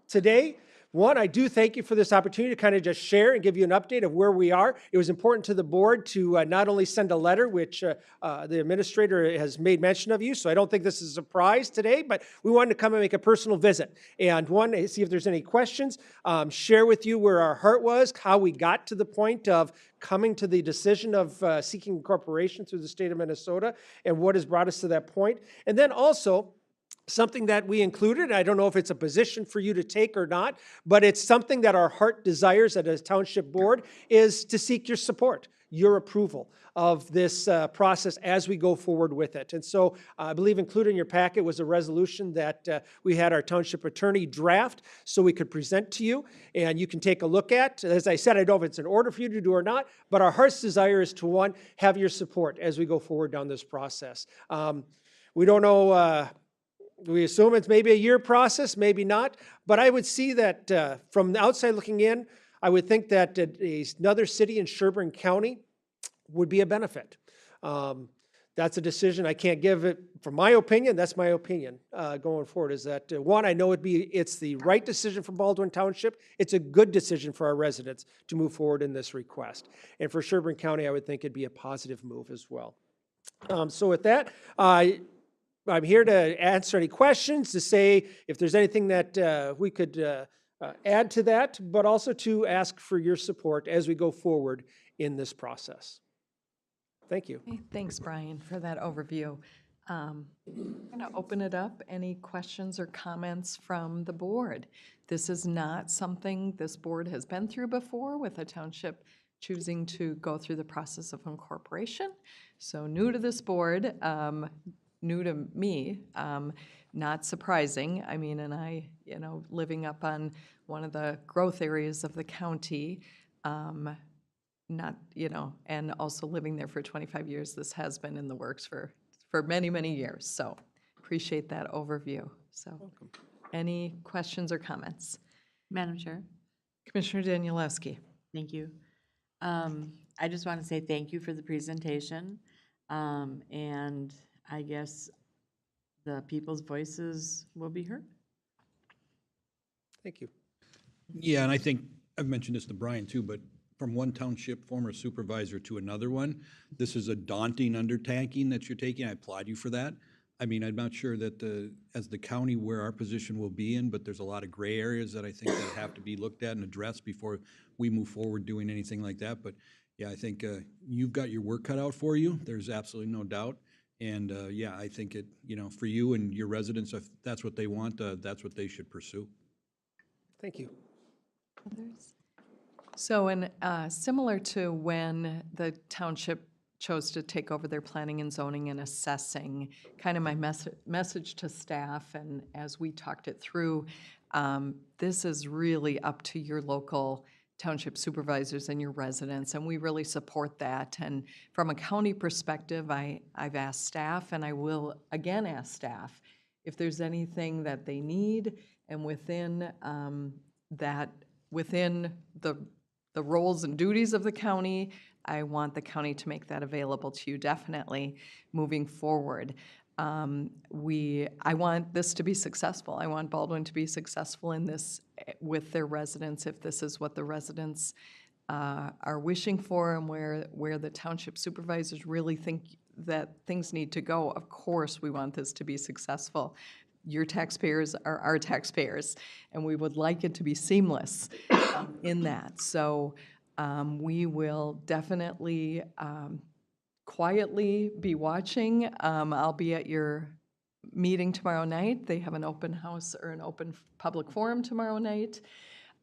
Today, one, I do thank you for this opportunity to kind of just share and give you an update of where we are. It was important to the board to not only send a letter, which the administrator has made mention of you, so I don't think this is a surprise today, but we wanted to come and make a personal visit. And one, see if there's any questions, share with you where our heart was, how we got to the point of coming to the decision of seeking incorporation through the state of Minnesota, and what has brought us to that point. And then also, something that we included, I don't know if it's a position for you to take or not, but it's something that our heart desires at a township board, is to seek your support, your approval of this process as we go forward with it. And so I believe included in your packet was a resolution that we had our township attorney draft so we could present to you, and you can take a look at. As I said, I don't know if it's an order for you to do or not, but our heart's desire is to, one, have your support as we go forward down this process. We don't know, we assume it's maybe a year process, maybe not, but I would see that from the outside looking in, I would think that another city in Sherburne County would be a benefit. That's a decision I can't give it, from my opinion, that's my opinion going forward, is that, one, I know it's the right decision for Baldwin Township. It's a good decision for our residents to move forward in this request. And for Sherburne County, I would think it'd be a positive move as well. So with that, I'm here to answer any questions, to say if there's anything that we could add to that, but also to ask for your support as we go forward in this process. Thank you. Okay, thanks, Brian, for that overview. I'm going to open it up. Any questions or comments from the board? This is not something this board has been through before, with a township choosing to go through the process of incorporation. So new to this board, new to me, not surprising. I mean, and I, living up on one of the growth areas of the county, not, and also living there for 25 years, this has been in the works for many, many years. So appreciate that overview. So any questions or comments? Madam Chair, Commissioner Danielewski. thank you. I just want to say thank you for the presentation. And I guess the people's voices will be heard. Thank you. Yeah, and I think, I've mentioned this to Brian too, but from one township former supervisor to another one, this is a daunting undertaking that you're taking. I applaud you for that. I mean, I'm not sure that as the county where our position will be in, but there's a lot of gray areas that I think that have to be looked at and addressed before we move forward doing anything like that. But yeah, I think you've got your work cut out for you. There's absolutely no doubt. And yeah, I think it, for you and your residents, if that's what they want, that's what they should pursue. Thank you. Others? So, and similar to when the township chose to take over their planning and zoning and assessing, kind of my message to staff, and as we talked it through, this is really up to your local township supervisors and your residents, and we really support that. And from a county perspective, I've asked staff, and I will again ask staff, if there's anything that they need, and within within the roles and duties of the county, I want the county to make that available to you, definitely, moving forward. I want this to be successful. I want Baldwin to be successful in this with their residents, if this is what the residents are wishing for, and where the township supervisors really think that things need to go. Of course, we want this to be successful. Your taxpayers are our taxpayers, and we would like it to be seamless in that. So we will definitely quietly be watching. I'll be at your meeting tomorrow night. They have an open house or an open public forum tomorrow night.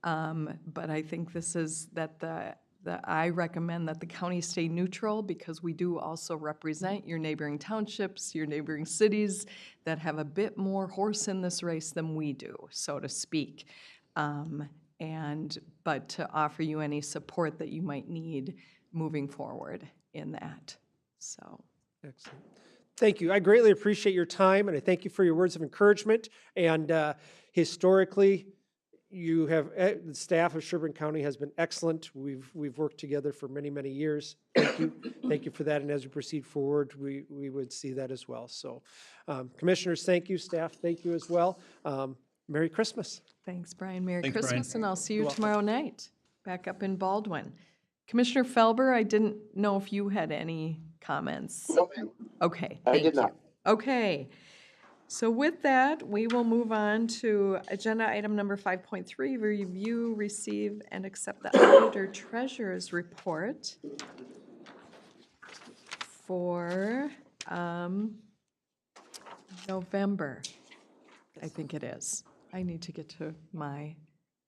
But I think this is that I recommend that the county stay neutral, because we do also represent your neighboring townships, your neighboring cities that have a bit more horse in this race than we do, so to speak. But to offer you any support that you might need moving forward in that. So. Excellent. Thank you. I greatly appreciate your time, and I thank you for your words of encouragement. And historically, the staff of Sherburne County has been excellent. We've worked together for many, many years. Thank you. Thank you for that. And as we proceed forward, we would see that as well. So, commissioners, thank you. Staff, thank you as well. Merry Christmas. Thanks, Brian. Merry Thanks, Christmas, Brian. and I'll see you You're welcome. tomorrow night, back up in Baldwin. Commissioner Felber, I didn't know if you had any comments. No, ma'am. Okay, I thank did you. not. Okay, so with that, we will move on to agenda item number 5.3, review, receive, and accept the auditor treasurer's report for November, I think it is. I need to get to my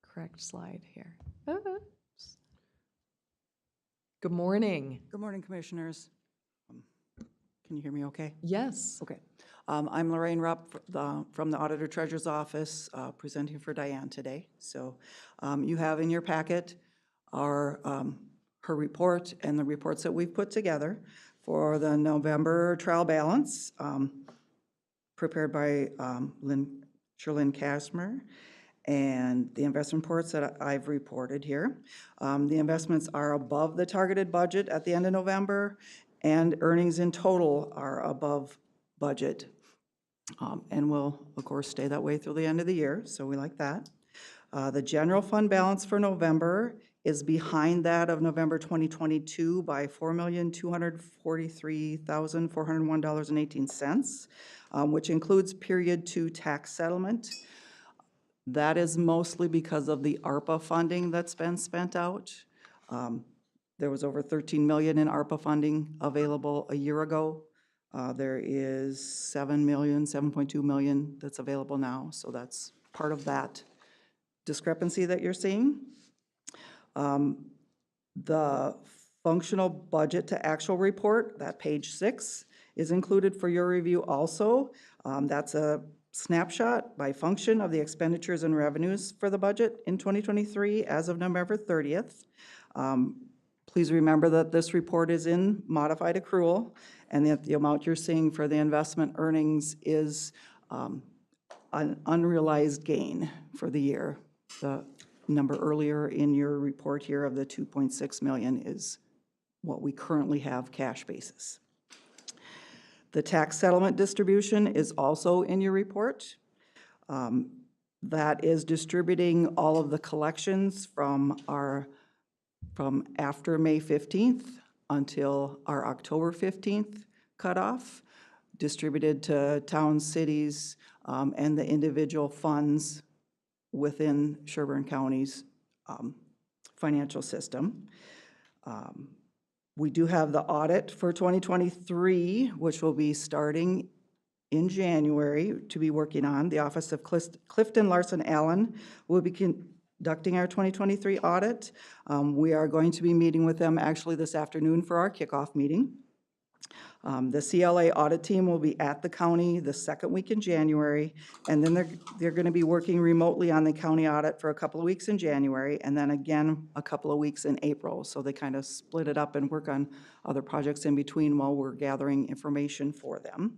correct slide here. Oops. Good morning. Good morning, Commissioners. Can you hear me okay? Yes. Okay. I'm Lorraine Rupp from the Auditor Treasurer's Office, presenting for Diane today. So you have in your packet her report and the reports that we've put together for the November trial balance, prepared by Sherlyn Kasmer, and the investment reports that I've reported here. The investments are above the targeted budget at the end of November, and earnings in total are above budget. And will, of course, stay that way through the end of the year, so we like that. The general fund balance for November is behind that of November 2022 by $4,243,401.18, which includes period 2 tax settlement. That is mostly because of the ARPA funding that's been spent out. There was over 13 million in ARPA funding available a year ago. There is 7.2 million that's available now, so that's part of that discrepancy that you're seeing. The functional budget to actual report, that page 6, is included for your review also. That's a snapshot by function of the expenditures and revenues for the budget in 2023 as of November 30th. Please remember that this report is in modified accrual and that the amount you're seeing for the investment earnings is an unrealized gain for the year. The number earlier in your report here of the 2.6 million is what we currently have cash basis. The tax settlement distribution is also in your report. That is distributing all of the collections from after May 15th until our October 15th cutoff, distributed to towns, cities, and the individual funds within Sherburne County's financial system. We do have the audit for 2023, which will be starting in January to be working on. The Office of Clifton Larson Allen will be conducting our 2023 audit. We are going to be meeting with them actually this afternoon for our kickoff meeting. The CLA audit team will be at the county the second week in January, and then they're going to be working remotely on the county audit for a couple of weeks in January, and then again a couple of weeks in April. So they kind of split it up and work on other projects in between while we're gathering information for them.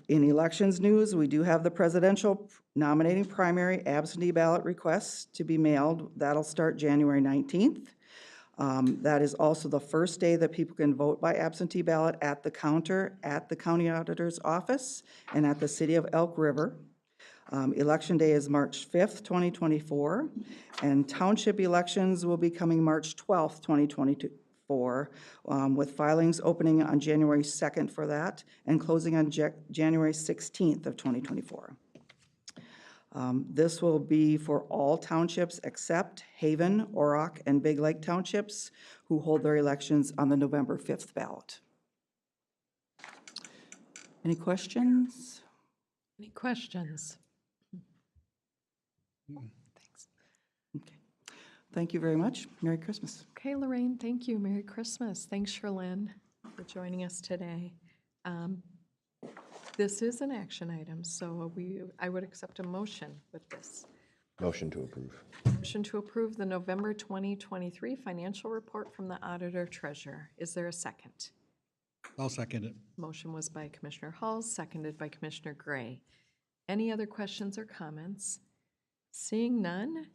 In elections news, we do have the presidential nominating primary absentee ballot requests to be mailed. That'll start January 19th. That is also the first day that people can vote by absentee ballot at the counter at the county auditor's office and at the city of Elk River. Election day is March 5th, 2024, and township elections will be coming March 12th, 2024, with filings opening on January 2nd for that and closing on January 16th of 2024. This will be for all townships except Haven, Orrock, and Big Lake townships who hold their elections on the November 5th ballot. Any questions? Any questions? Thanks. Okay. Thank you very much. Merry Christmas. Okay, Lorraine, thank you. Merry Christmas. Thanks, Sherlyn, for joining us today. This is an action item, so I would accept a motion with this. Motion to approve. Motion to approve the November 2023 financial report from the Auditor Treasurer. Is there a second? I'll second it. Motion was by Commissioner Hall, seconded by Commissioner Gray. Any other questions or comments? Seeing none,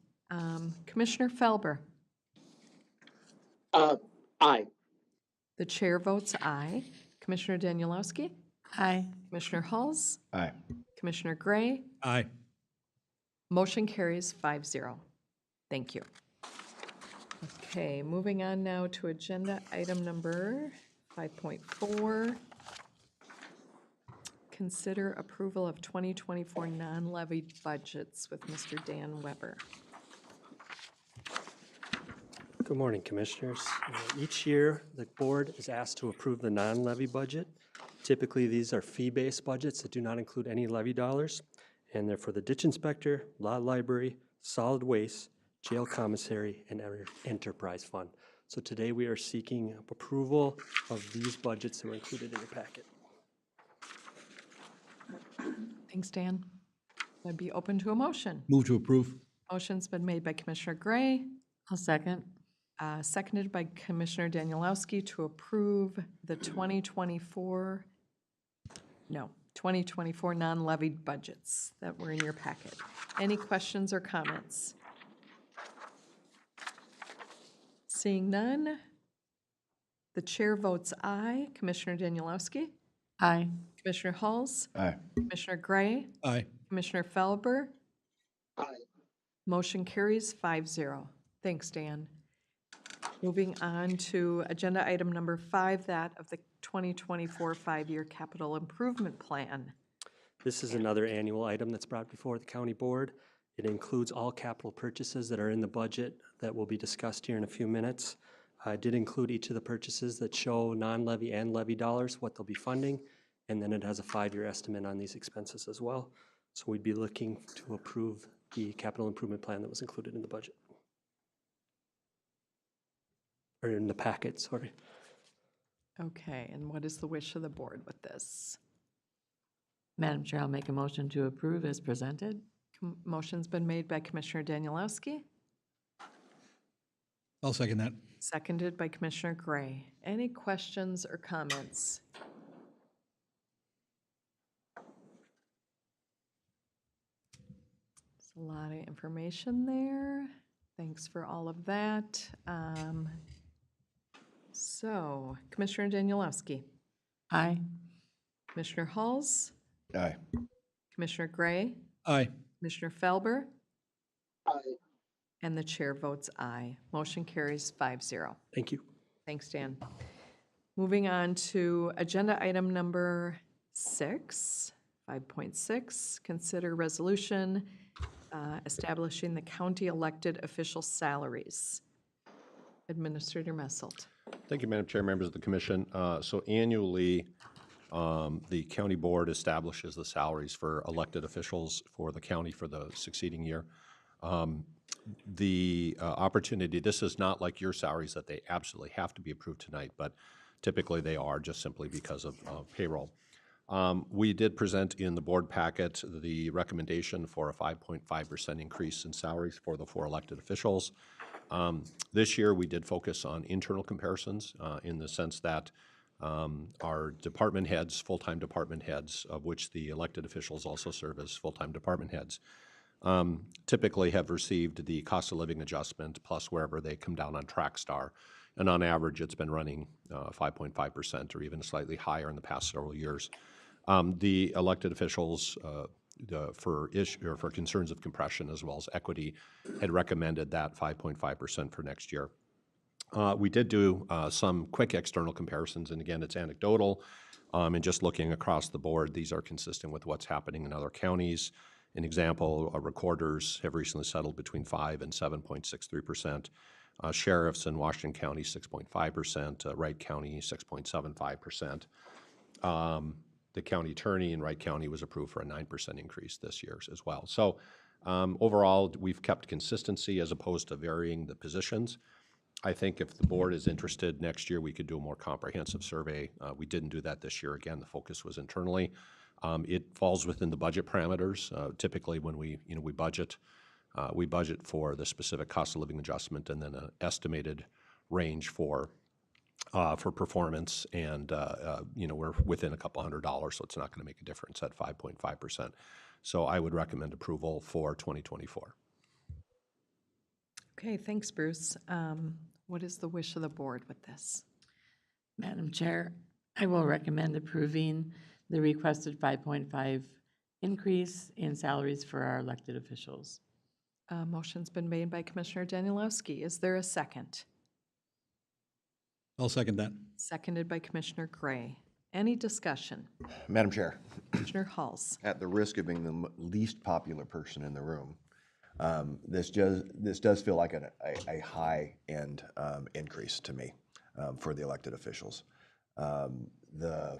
Commissioner Felber. Aye. The chair votes aye. Commissioner Danielowski? Aye. Commissioner Halls? Aye. Commissioner Gray? Aye. Motion carries 5-0. Thank you. Okay, moving on now to agenda item number 5.4. Consider approval of 2024 non-levied budgets with Mr. Dan Weber. Good morning, Commissioners. Each year, the board is asked to approve the non-levy budget. Typically, these are fee-based budgets that do not include any levy dollars, and they're for the ditch inspector, law library, solid waste, jail commissary, and enterprise fund. So today, we are seeking approval of these budgets that were included in your packet. Thanks, Dan. I'd be open to a motion. Move to approve. Motion's been made by Commissioner Gray, I'll second. seconded by Commissioner Danielowski to approve the 2024 non-levied budgets that were in your packet. Any questions or comments? Seeing none, The chair votes aye. Commissioner Danielowski? Aye. Commissioner Halls? Aye. Commissioner Gray? Aye. Commissioner Felber? Aye. Motion carries 5-0. Thanks, Dan. Moving on to agenda item number 5, that of the 2024 5-year capital improvement plan. This is another annual item that's brought before the county board. It includes all capital purchases that are in the budget that will be discussed here in a few minutes. I did include each of the purchases that show non-levy and levy dollars, what they'll be funding, and then it has a 5-year estimate on these expenses as well. So we'd be looking to approve the capital improvement plan that was included in the budget. Or in the packet, sorry. Okay, and what is the wish of the board with this? Madam Chair, I'll make a motion to approve as presented. Motion's been made by Commissioner Danielowski, I'll second that. seconded by Commissioner Gray. Any questions or comments? There's a lot of information there. Thanks for all of that. So, Commissioner Danielowski, Aye. Commissioner Halls, Aye. Commissioner Gray, Aye. Commissioner Felber, Aye. and the chair votes aye. Motion carries 5-0. Thank you. Thanks, Dan. Moving on to agenda item number 6, 5.6, consider resolution establishing the county elected official salaries. Administrator Messelt. Thank you, Madam Chair, members of the commission. So annually, the county board establishes the salaries for elected officials for the county for the succeeding year. The opportunity, this is not like your salaries that they absolutely have to be approved tonight, but typically they are just simply because of payroll. We did present in the board packet the recommendation for a 5.5% increase in salaries for the 4 elected officials. This year, we did focus on internal comparisons in the sense that our department heads, full-time department heads, of which the elected officials also serve as full-time department heads, typically have received the cost of living adjustment plus wherever they come down on Trackstar. And on average, it's been running 5.5% or even slightly higher in the past several years. The elected officials, for concerns of compression as well as equity, had recommended that 5.5% for next year. We did do some quick external comparisons, and again, it's anecdotal. And just looking across the board, these are consistent with what's happening in other counties. An example, recorders have recently settled between 5 and 7.63%. Sheriffs in Washington County, 6.5%. Wright County, 6.75%. The county attorney in Wright County was approved for a 9% increase this year as well. So overall, we've kept consistency as opposed to varying the positions. I think if the board is interested, next year we could do a more comprehensive survey. We didn't do that this year. Again, the focus was internally. It falls within the budget parameters. Typically, when we budget for the specific cost of living adjustment and then an estimated range for performance, and we're within a couple $100, so it's not going to make a difference at 5.5%. So I would recommend approval for 2024. Okay, thanks, Bruce. What is the wish of the board with this? Madam Chair, I will recommend approving the requested 5.5 increase in salaries for our elected officials. Motion's been made by Commissioner Danielowski. Is there a second? I'll second that. Seconded by Commissioner Gray. Any discussion? Madam Chair, Commissioner Halls. at the risk of being the least popular person in the room, this does feel like a high-end increase to me for the elected officials. The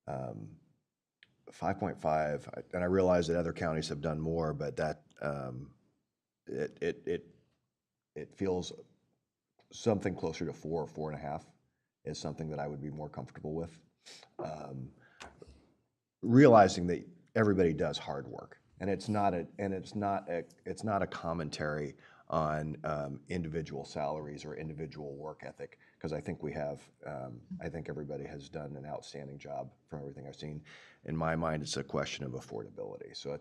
5.5, and I realize that other counties have done more, but that it feels something closer to 4 or 4.5 is something that I would be more comfortable with. Realizing that everybody does hard work, and it's not a commentary on individual salaries or individual work ethic, because I think I think everybody has done an outstanding job from everything I've seen. In my mind, it's a question of affordability, so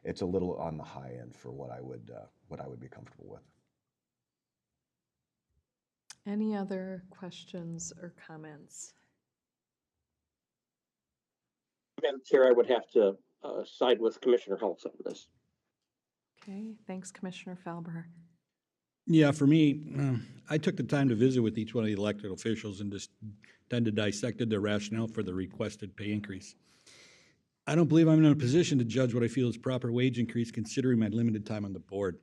it's a little on the high end for what I would be comfortable with. Any other questions or comments? Madam Chair, I would have to side with Commissioner Hulse on this. Okay, thanks, Commissioner Felber. Yeah, for me, I took the time to visit with each one of the elected officials and just kind of dissected their rationale for the requested pay increase. I don't believe I'm in a position to judge what I feel is proper wage increase considering my limited time on the board.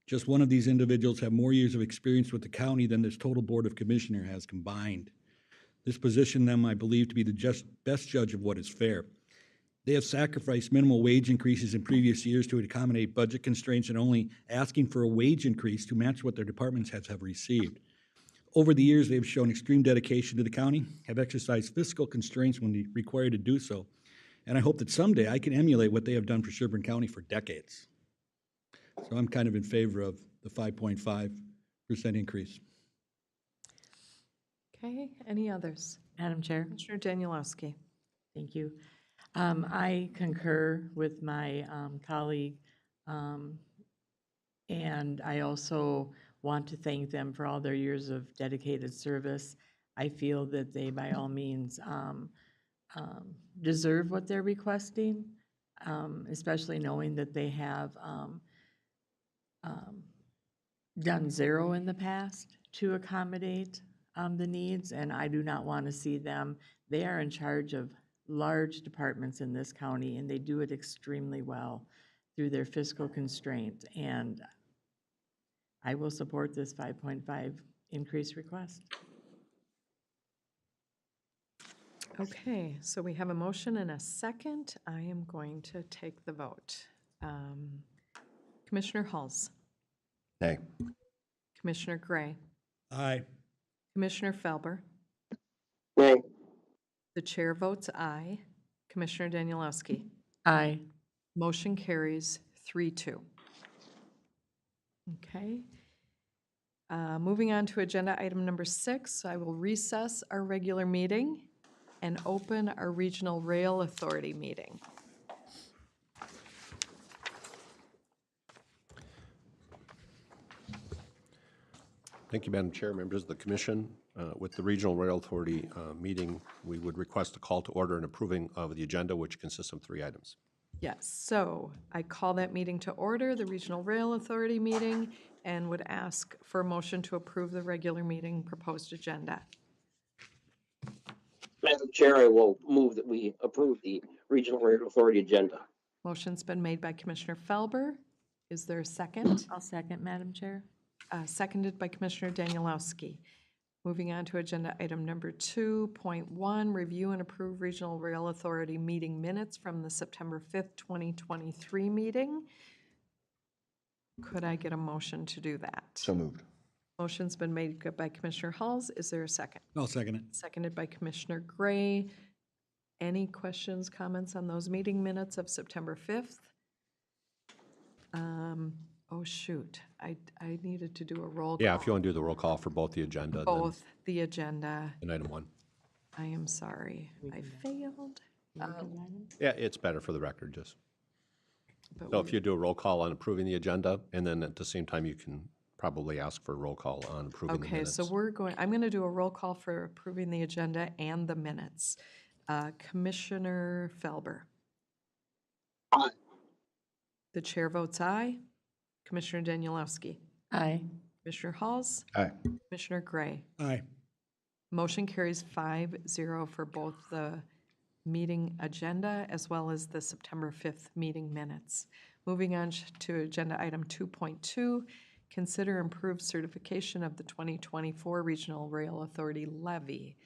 Just one of these individuals have more years of experience with the county than this total Board of Commissioner has combined. This positioned them, I believe, to be the best judge of what is fair. They have sacrificed minimal wage increases in previous years to accommodate budget constraints and only asking for a wage increase to match what their departments heads have received. Over the years, they have shown extreme dedication to the county, have exercised fiscal constraints when required to do so, and I hope that someday I can emulate what they have done for Sherburne County for decades. So I'm kind of in favor of the 5.5% increase. Okay, any others? Madam Chair? Commissioner Danielowski. Thank you. I concur with my colleague, and I also want to thank them for all their years of dedicated service. I feel that they, by all means, deserve what they're requesting, especially knowing that they have done zero in the past to accommodate the needs, and I do not want to see them. They are in charge of large departments in this county, and they do it extremely well through their fiscal constraint, and I will support this 5.5 increase request. Okay, so we have a motion and a second. I am going to take the vote. Commissioner Hulse. Nay. Commissioner Gray. Aye. Commissioner Felber. Nay. The chair votes aye. Commissioner Danielowski. Aye. Motion carries 3-2. Okay. Moving on to agenda item number 6, I will recess our regular meeting and open our Regional Rail Authority meeting. Thank you, Madam Chair, members of the Commission. With the Regional Rail Authority meeting, we would request a call to order and approving of the agenda, which consists of 3 items. Yes, so I call that meeting to order, the Regional Rail Authority meeting, and would ask for a motion to approve the regular meeting proposed agenda. Madam Chair, I will move that we approve the Regional Rail Authority agenda. Motion's been made by Commissioner Felber. Is there a second? I'll second, Madam Chair. Seconded by Commissioner Danielowski. Moving on to agenda item number 2.1, review and approve Regional Rail Authority meeting minutes from the September 5th, 2023 meeting. Could I get a motion to do that? So moved. Motion's been made by Commissioner Hulse. Is there a second? I'll second it. Seconded by Commissioner Gray. Any questions, comments on those meeting minutes of September 5th? Oh, shoot. I needed to do a roll call. Yeah, if you want to do the roll call for both the agenda. Both the agenda. And item 1. I am sorry. I failed. Yeah, it's better for the record, just. But So if you do a roll call on approving the agenda, and then at the same time, you can probably ask for a roll call on approving the Okay, minutes. so I'm going to do a roll call for approving the agenda and the minutes. Commissioner Felber. Aye. The chair votes aye. Commissioner Danielowski. Aye. Commissioner Hulse. Aye. Commissioner Gray. Aye. Motion carries 5-0 for both the meeting agenda as well as the September 5th meeting minutes. Moving on to agenda item 2.2, consider improved certification of the 2024 Regional Rail Authority levy.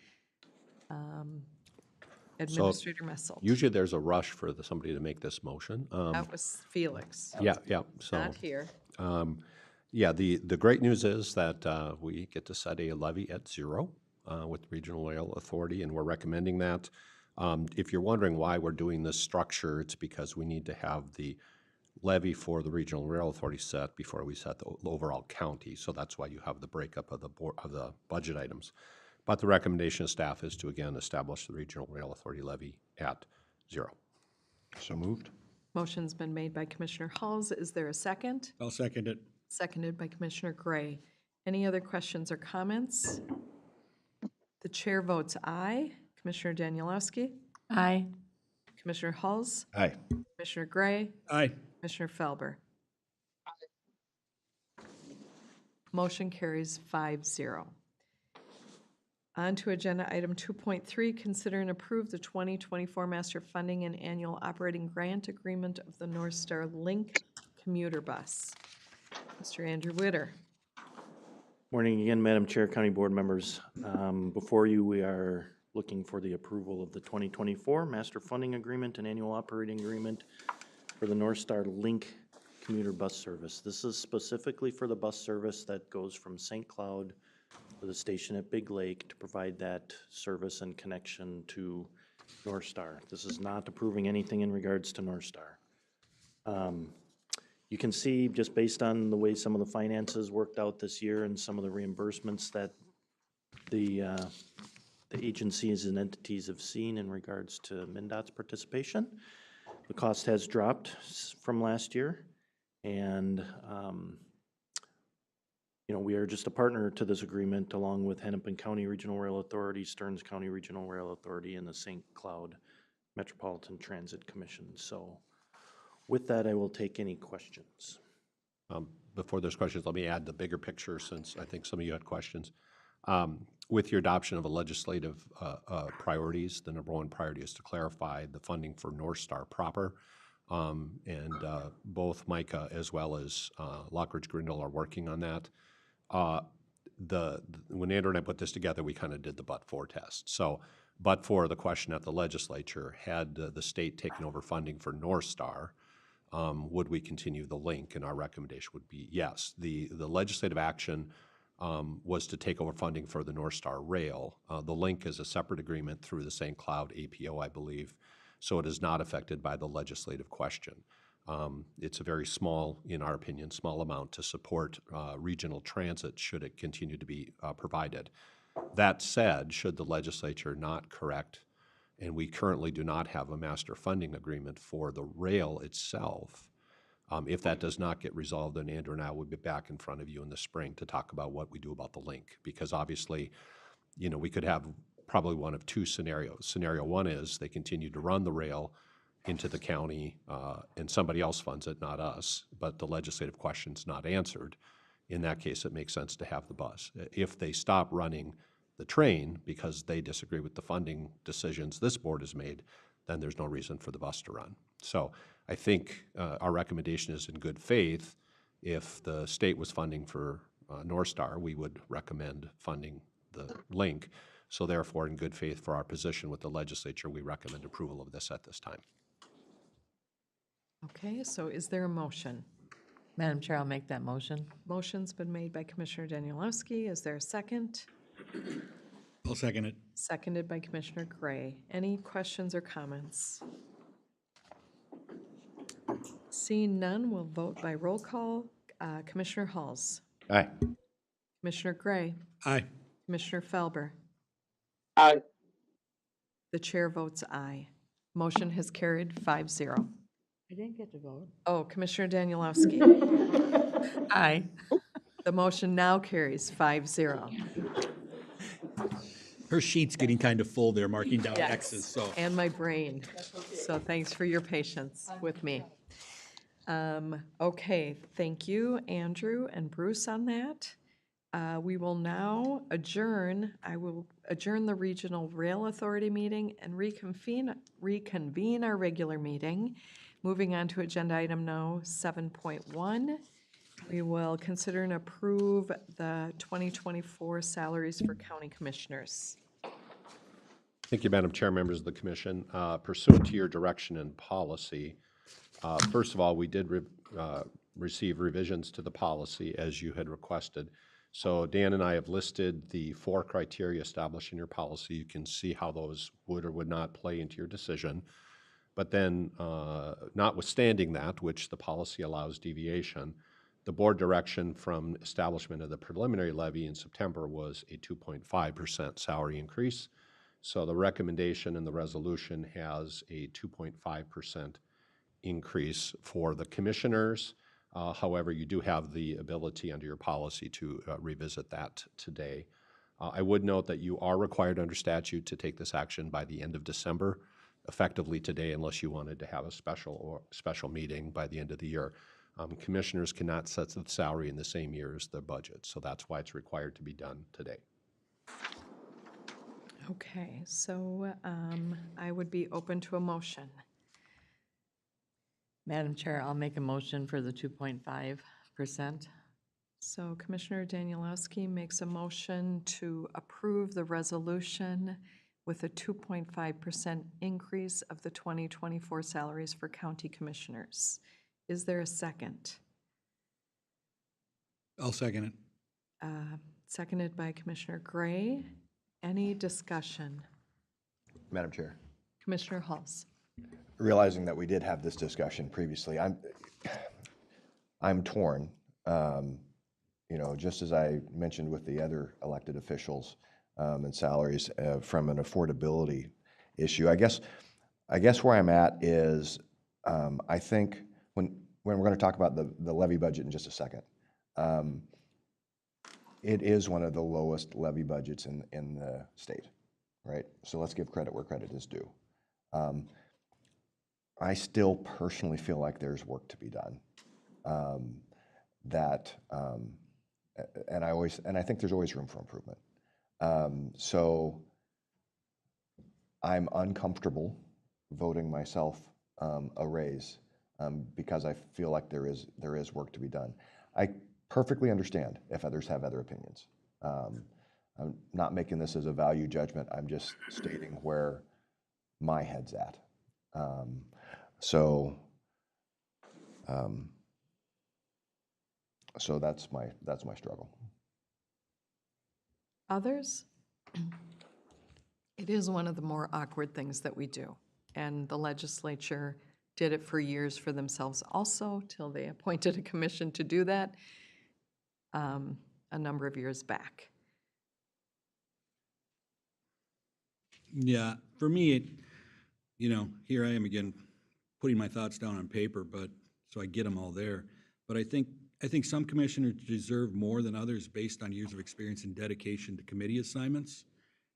Administrator Messel. Usually there's a rush for somebody to make this motion. That was Felix. Yeah, so. Not here. Yeah, the great news is that we get to set a levy at 0 with Regional Rail Authority, and we're recommending that. If you're wondering why we're doing this structure, it's because we need to have the levy for the Regional Rail Authority set before we set the overall county. So that's why you have the breakup of the budget items. But the recommendation of staff is to, again, establish the Regional Rail Authority levy at 0. So moved. Motion's been made by Commissioner Hulse. Is there a second? I'll second it. Seconded by Commissioner Gray. Any other questions or comments? The chair votes aye. Commissioner Danielowski? Aye. Commissioner Hulls? Aye. Commissioner Gray? Aye. Commissioner Felber? Motion carries 5-0. On to agenda item 2.3, consider and approve the 2024 master funding and annual operating grant agreement of the North Star Link commuter bus. Mr. Andrew Witter. Morning again, Madam Chair, County Board members. Before you, we are looking for the approval of the 2024 Master Funding Agreement and Annual Operating Agreement for the North Star Link commuter bus service. This is specifically for the bus service that goes from St. Cloud to the station at Big Lake to provide that service and connection to North Star. This is not approving anything in regards to North Star. You can see, just based on the way some of the finances worked out this year and some of the reimbursements that the agencies and entities have seen in regards to MnDOT's participation, the cost has dropped from last year. And, we are just a partner to this agreement along with Hennepin County Regional Rail Authority, Stearns County Regional Rail Authority, and the St. Cloud Metropolitan Transit Commission. So with that, I will take any questions. Before there's questions, let me add the bigger picture since I think some of you had questions. With your adoption of a legislative priorities, the number one priority is to clarify the funding for North Star proper. And both Micah as well as Lockridge Grindle are working on that. When Andrew and I put this together, we kind of did the but-for test. So, but for the question at the legislature, had the state taken over funding for North Star, would we continue the link? And our recommendation would be yes. The legislative action was to take over funding for the North Star Rail. The link is a separate agreement through the St. Cloud APO, I believe, so it is not affected by the legislative question. It's a very small, in our opinion, small amount to support regional transit should it continue to be provided. That said, should the legislature not correct, and we currently do not have a master funding agreement for the rail itself, if that does not get resolved, then Andrew and I will be back in front of you in the spring to talk about what we do about the link. Because obviously, we could have probably one of two scenarios. Scenario one is they continue to run the rail into the county and somebody else funds it, not us, but the legislative question's not answered. In that case, it makes sense to have the bus. If they stop running the train because they disagree with the funding decisions this board has made, then there's no reason for the bus to run. So I think our recommendation is in good faith. If the state was funding for North Star, we would recommend funding the link. So therefore, in good faith for our position with the legislature, we recommend approval of this at this time. Okay, so is there a motion? Madam Chair, I'll make that motion. Motion's been made by Commissioner Danielowski. Is there a second? I'll second it. Seconded by Commissioner Gray. Any questions or comments? Seeing none, we'll vote by roll call. Commissioner Hulls. Aye. Commissioner Gray. Aye. Commissioner Felber. Aye. The chair votes aye. Motion has carried 5-0. I didn't get to vote. Oh, Commissioner Danielowski. Aye. The motion now carries 5-0. Her sheet's getting kind of full there, marking down Yes, X's, so. and my brain. So thanks for your patience with me. Okay, thank you, Andrew and Bruce, on that. We will now adjourn. I will adjourn the Regional Rail Authority meeting and reconvene our regular meeting. Moving on to agenda item now, 7.1. We will consider and approve the 2024 salaries for county commissioners. Thank you, Madam Chair, members of the commission. Pursuant to your direction and policy, first of all, we did receive revisions to the policy as you had requested. So Dan and I have listed the 4 criteria established in your policy. You can see how those would or would not play into your decision. But then, notwithstanding that, which the policy allows deviation, the board direction from establishment of the preliminary levy in September was a 2.5% salary increase. So the recommendation in the resolution has a 2.5% increase for the commissioners, However, you do have the ability under your policy to revisit that today. I would note that you are required under statute to take this action by the end of December, effectively today, unless you wanted to have a special meeting by the end of the year. Commissioners cannot set the salary in the same year as their budget, so that's why it's required to be done today. Okay, so I would be open to a motion. Madam Chair, I'll make a motion for the 2.5%. So Commissioner Danielowski makes a motion to approve the resolution with a 2.5% increase of the 2024 salaries for county commissioners. Is there a second? I'll second it. Seconded by Commissioner Gray. Any discussion? Madam Chair, Commissioner Halls. realizing that we did have this discussion previously, I'm torn. You know, just as I mentioned with the other elected officials and salaries from an affordability issue. I guess where I'm at is I think when we're going to talk about the levy budget in just a second, it is one of the lowest levy budgets in the state, right? So let's give credit where credit is due. I still personally feel like there's work to be done. And I think there's always room for improvement. So I'm uncomfortable voting myself a raise because I feel like there is work to be done. I perfectly understand if others have other opinions. I'm not making this as a value judgment. I'm just stating where my head's at. So that's my struggle. Others? It is one of the more awkward things that we do, and the legislature did it for years for themselves also, till they appointed a commission to do that a number of years back. Yeah, for me, here I am again, putting my thoughts down on paper, but so I get them all there. But I think some commissioners deserve more than others based on years of experience and dedication to committee assignments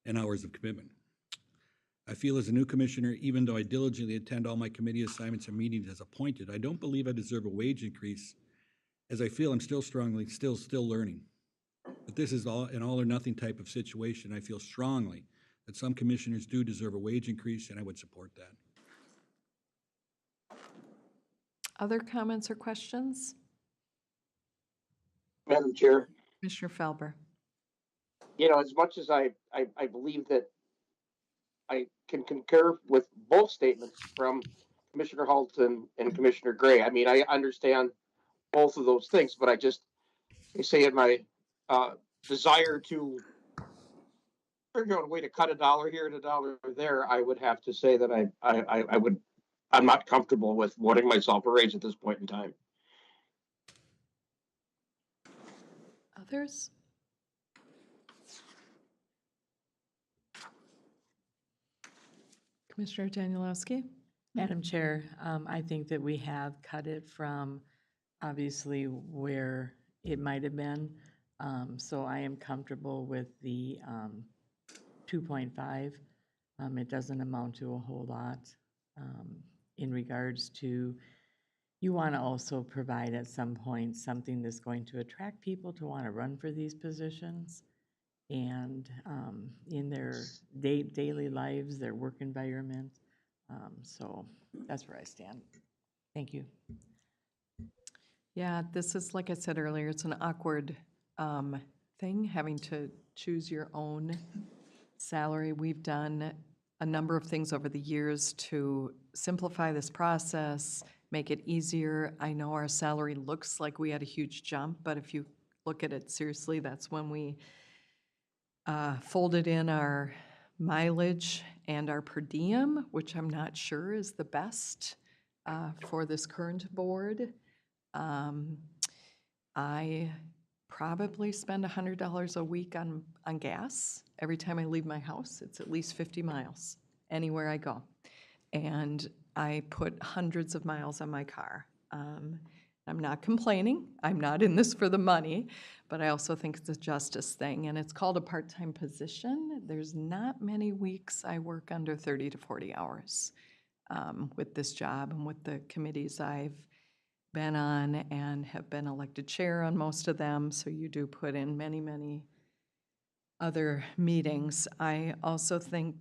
and hours of commitment. I feel as a new commissioner, even though I diligently attend all my committee assignments and meetings as appointed, I don't believe I deserve a wage increase, as I feel I'm still learning. But this is an all or nothing type of situation. I feel strongly that some commissioners do deserve a wage increase, and I would support that. Other comments or questions? Madam Chair, Commissioner Felber. as much as I believe that I can concur with both statements from Commissioner Halton and Commissioner Gray. I mean, I understand both of those things, but I say in my desire to figure out a way to cut a dollar here and a dollar there, I would have to say that I'm not comfortable with voting myself a raise at this point in time. Others? Commissioner Danielowski? Madam Chair, I think that we have cut it from obviously where it might have been. So I am comfortable with the 2.5. It doesn't amount to a whole lot in regards to, you want to also provide at some point something that's going to attract people to want to run for these positions and in their daily lives, their work environment. So that's where I stand. Thank you. Yeah, this is, like I said earlier, it's an awkward thing, having to choose your own salary. We've done a number of things over the years to simplify this process, make it easier. I know our salary looks like we had a huge jump, but if you look at it seriously, that's when we folded in our mileage and our per diem, which I'm not sure is the best for this current board. I probably spend $100 a week on gas. Every time I leave my house, it's at least 50 miles anywhere I go. And I put hundreds of miles on my car. I'm not complaining. I'm not in this for the money, but I also think it's a justice thing, and it's called a part-time position. There's not many weeks I work under 30 to 40 hours with this job and with the committees I've been on and have been elected chair on most of them, so you do put in many, many other meetings. I also think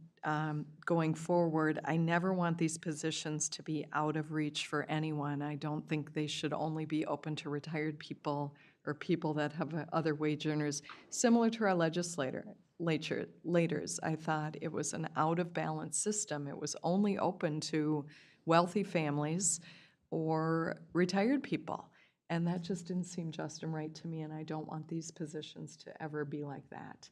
going forward, I never want these positions to be out of reach for anyone. I don't think they should only be open to retired people or people that have other wage earners. Similar to our legislators, I thought it was an out-of-balance system. It was only open to wealthy families or retired people. And that just didn't seem just and right to me, and I don't want these positions to ever be like that.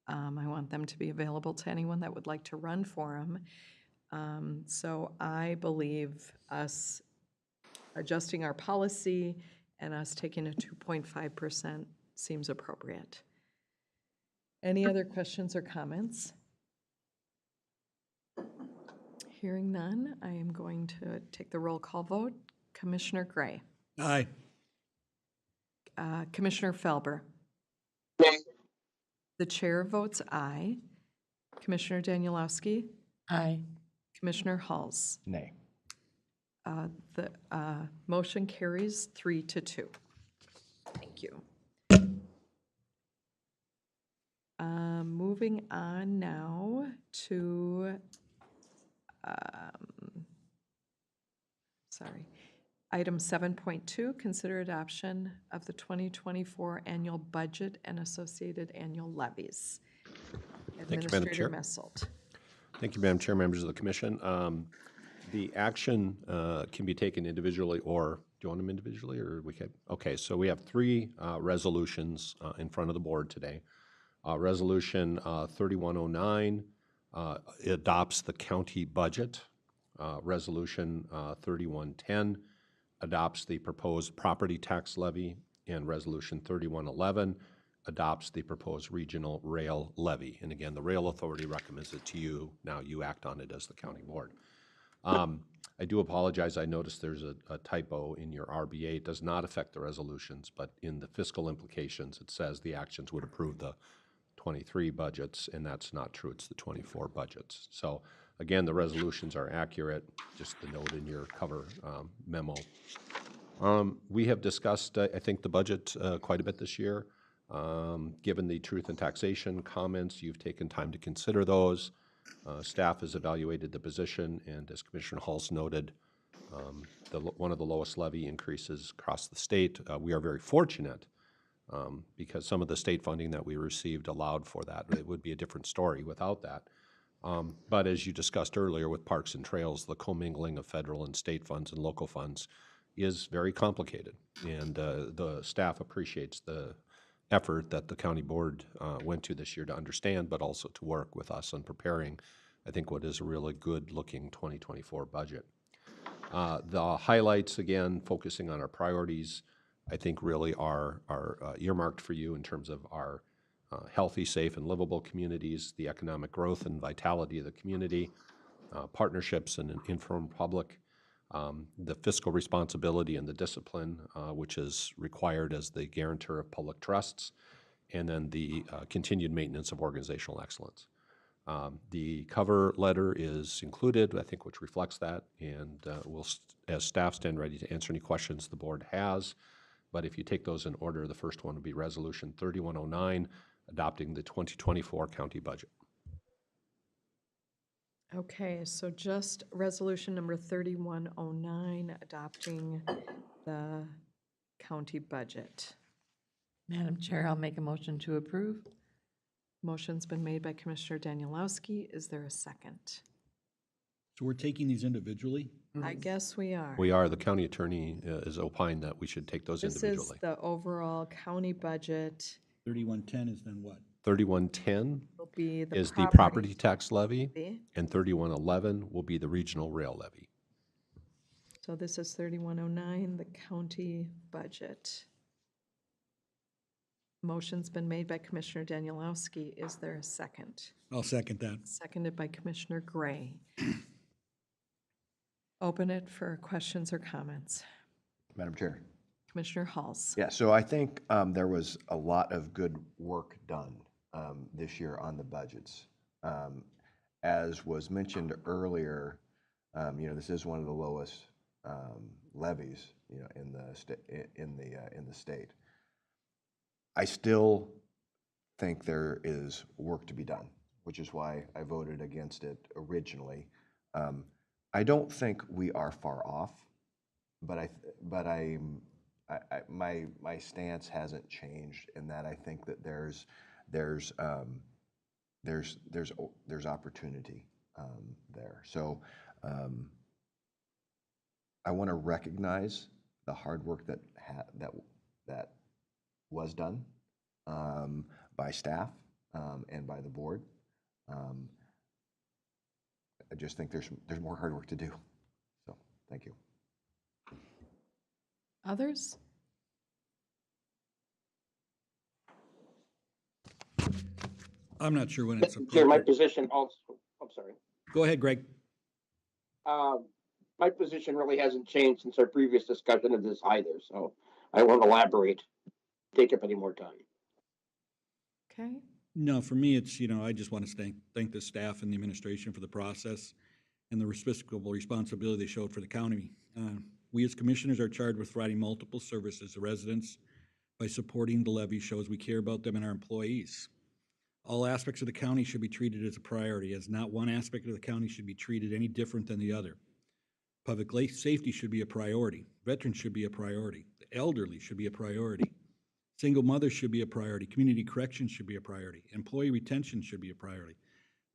I want them to be available to anyone that would like to run for them. So I believe us adjusting our policy and us taking a 2.5% seems appropriate. Any other questions or comments? Hearing none, I am going to take the roll call vote. Commissioner Gray. Aye. Commissioner Felber. The chair votes aye. Commissioner Danielowski. Aye. Commissioner Halls. Nay. The motion carries 3-2. Thank you. Moving on now to, item 7.2, consider adoption of the 2024 annual budget and associated annual levies. Thank you, Madam Chair. Administrator Messelt. Thank you, Madam Chair, members of the commission. The action can be taken individually, or do you want them individually, or we can? Okay, so we have three resolutions in front of the board today. Resolution 3109 adopts the county budget. Resolution 3110 adopts the proposed property tax levy, and Resolution 3111 adopts the proposed regional rail levy. And again, the rail authority recommends it to you. Now you act on it as the county board. I do apologize. I noticed there's a typo in your RBA. It does not affect the resolutions, but in the fiscal implications, it says the actions would approve the 23 budgets, and that's not true. It's the 24 budgets. So again, the resolutions are accurate, just the note in your cover memo. We have discussed, I think, the budget quite a bit this year. Given the truth and taxation comments, you've taken time to consider those. Staff has evaluated the position, and as Commissioner Halls noted, one of the lowest levy increases across the state. We are very fortunate because some of the state funding that we received allowed for that. It would be a different story without that. But as you discussed earlier with Parks and Trails, the commingling of federal and state funds and local funds is very complicated, and the staff appreciates the effort that the county board went to this year to understand, but also to work with us on preparing, I think, what is a really good-looking 2024 budget. The highlights, again, focusing on our priorities, I think really are earmarked for you in terms of our healthy, safe, and livable communities, the economic growth and vitality of the community, partnerships and an informed public, the fiscal responsibility and the discipline, which is required as the guarantor of public trusts, and then the continued maintenance of organizational excellence. The cover letter is included, I think, which reflects that, and we'll, as staff, stand ready to answer any questions the board has. But if you take those in order, the first one would be Resolution 3109, adopting the 2024 county budget. Okay, so just resolution number 3109, adopting the county budget. Madam Chair, I'll make a motion to approve. Motion's been made by Commissioner Danielowski. Is there a second? So we're taking these individually? I guess we are. We are. The county attorney is opined that we should take those individually. This is the overall county budget. 3110 is then what? 3110 Will be the is the property tax levy, levy. and 3111 will be the regional rail levy. So this is 3109, the county budget. Motion's been made by Commissioner Danielowski. Is there a second? I'll second that. Seconded by Commissioner Gray. Open it for questions or comments. Madam Chair. Commissioner Halls. Yeah, so I think there was a lot of good work done this year on the budgets. As was mentioned earlier, this is one of the lowest levies, in the state. I still think there is work to be done, which is why I voted against it originally. I don't think we are far off, but my stance hasn't changed in that I think that there's opportunity there. So I want to recognize the hard work that was done by staff and by the board. I just think there's more hard work to do. So thank you. Others? I'm not sure when it's Chair, my appropriate. position also, I'm sorry. Go ahead, Greg. My position really hasn't changed since our previous discussion of this either, so I won't elaborate, take up any more time. Okay. No, for me, it's, I just want to thank the staff and the administration for the process and the fiscal responsibility they showed for the county. We as commissioners are charged with providing multiple services to residents. By supporting the levy shows we care about them and our employees. All aspects of the county should be treated as a priority, as not one aspect of the county should be treated any different than the other. Public safety should be a priority. Veterans should be a priority. The elderly should be a priority. Single mothers should be a priority. Community corrections should be a priority. Employee retention should be a priority.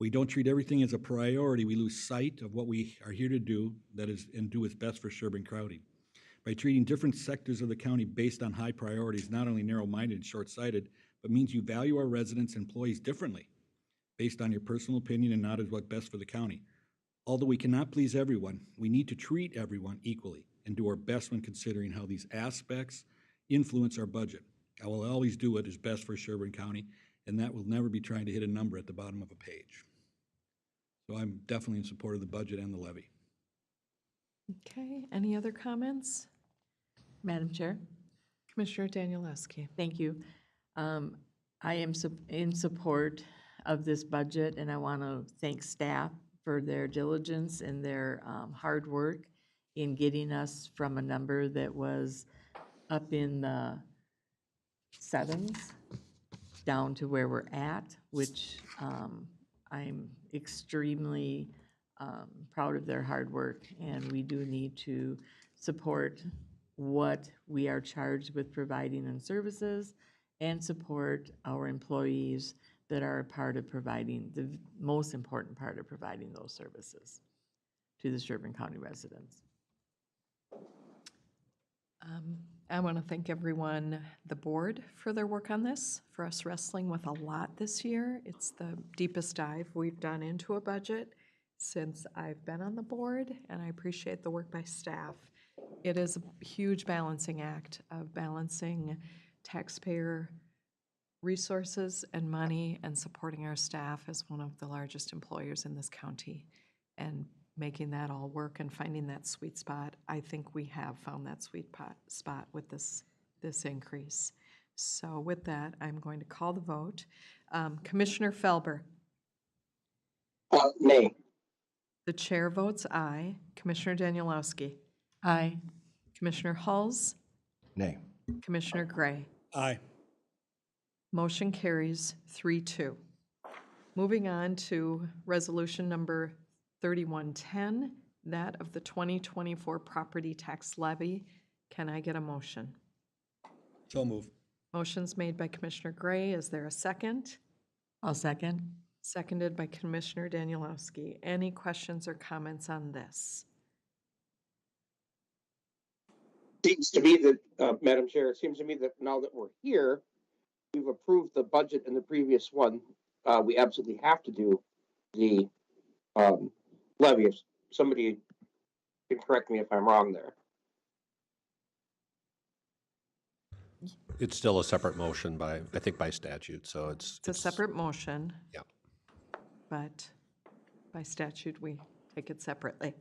We don't treat everything as a priority. We lose sight of what we are here to do, and do what's best for Sherburne County. By treating different sectors of the county based on high priorities, not only narrow-minded and short-sighted, but means you value our residents and employees differently, based on your personal opinion and not as what's best for the county. Although we cannot please everyone, we need to treat everyone equally and do our best when considering how these aspects influence our budget. I will always do what is best for Sherburne County, and that will never be trying to hit a number at the bottom of a page. So I'm definitely in support of the budget and the levy. Okay, any other comments? Madam Chair? Commissioner Danielewski. Thank you. I am in support of this budget, and I want to thank staff for their diligence and their hard work in getting us from a number that was up in the sevens down to where we're at, which I'm extremely proud of their hard work, and we do need to support what we are charged with providing in services and support our employees that are a part of providing, the most important part of providing those services to the Sherburne County residents. I want to thank everyone, the board, for their work on this, for us wrestling with a lot this year. It's the deepest dive we've done into a budget since I've been on the board, and I appreciate the work by staff. It is a huge balancing act of balancing taxpayer resources and money and supporting our staff as one of the largest employers in this county and making that all work and finding that sweet spot. I think we have found that sweet spot with this increase. So with that, I'm going to call the vote. Commissioner Felber. Nay. The chair votes aye. Commissioner Danielewski. Aye. Commissioner Hulls. Nay. Commissioner Gray. Aye. Motion carries 3-2. Moving on to resolution number 3110, that of the 2024 property tax levy. Can I get a motion? So move. Motion's made by Commissioner Gray. Is there a second? I'll second. Seconded by Commissioner Danielewski. Any questions or comments on this? Seems to me that, Madam Chair, it seems to me that now that we're here, we've approved the budget in the previous one. We absolutely have to do the levy. If somebody can correct me if I'm wrong there. It's still a separate motion I think by statute, so it's a separate motion. Yeah. But by statute, we take it separately.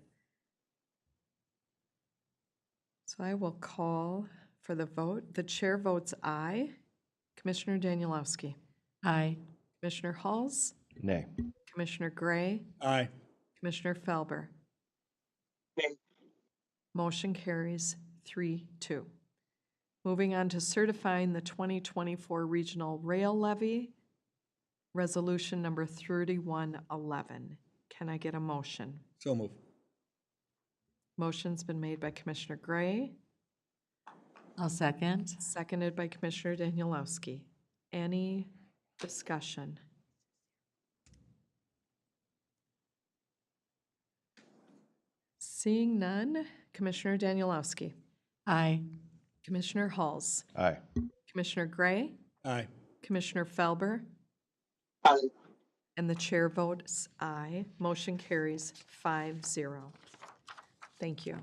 So I will call for the vote. The chair votes aye. Commissioner Danielowski. Aye. Commissioner Halls. Nay. Commissioner Gray. Aye. Commissioner Felber. Nay. Motion carries 3-2. Moving on to certifying the 2024 Regional Rail Levy, Resolution number 3111. Can I get a motion? So move. Motion's been made by Commissioner Gray, I'll second. seconded by Commissioner Danielowski. Any discussion? Seeing none, Commissioner Danielowski. Aye. Commissioner Halls. Aye. Commissioner Gray. Aye. Commissioner Felber. Aye. And the chair votes aye. Motion carries 5-0. Thank you.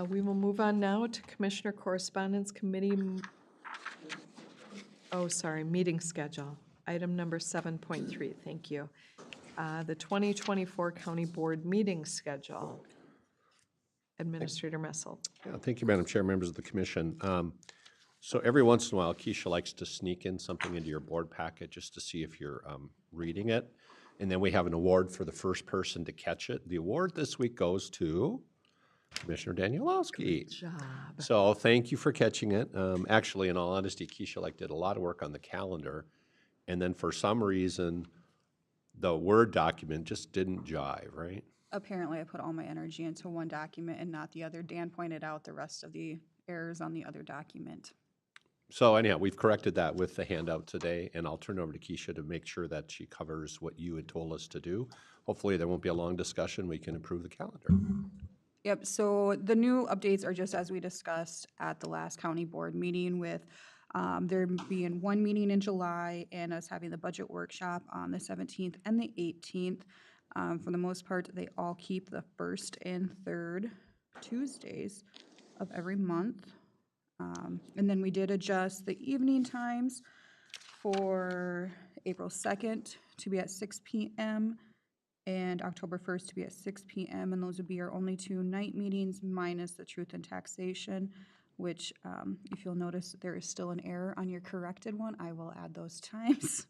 We will move on now to Commissioner Correspondence Committee. Meeting schedule. Item number 7.3, thank you. The 2024 County Board meeting schedule. Administrator Messel. Yeah, thank you, Madam Chair, members of the commission. So every once in a while, Keisha likes to sneak in something into your board packet just to see if you're reading it. And then we have an award for the first person to catch it. The award this week goes to Commissioner Danielowski. Good job. So thank you for catching it. Actually, in all honesty, Keisha did a lot of work on the calendar. And then for some reason, the Word document just didn't jive, right? Apparently, I put all my energy into one document and not the other. Dan pointed out the rest of the errors on the other document. So anyhow, we've corrected that with the handout today, and I'll turn over to Keisha to make sure that she covers what you had told us to do. Hopefully, there won't be a long discussion. We can improve the calendar. Yep, so the new updates are just as we discussed at the last county board meeting with there being one meeting in July and us having the budget workshop on the 17th and the 18th. For the most part, they all keep the first and third Tuesdays of every month. And then we did adjust the evening times for April 2nd to be at 6 p.m. and October 1st to be at 6 p.m. And those would be our only two night meetings minus the truth and taxation, which if you'll notice, there is still an error on your corrected one. I will add those times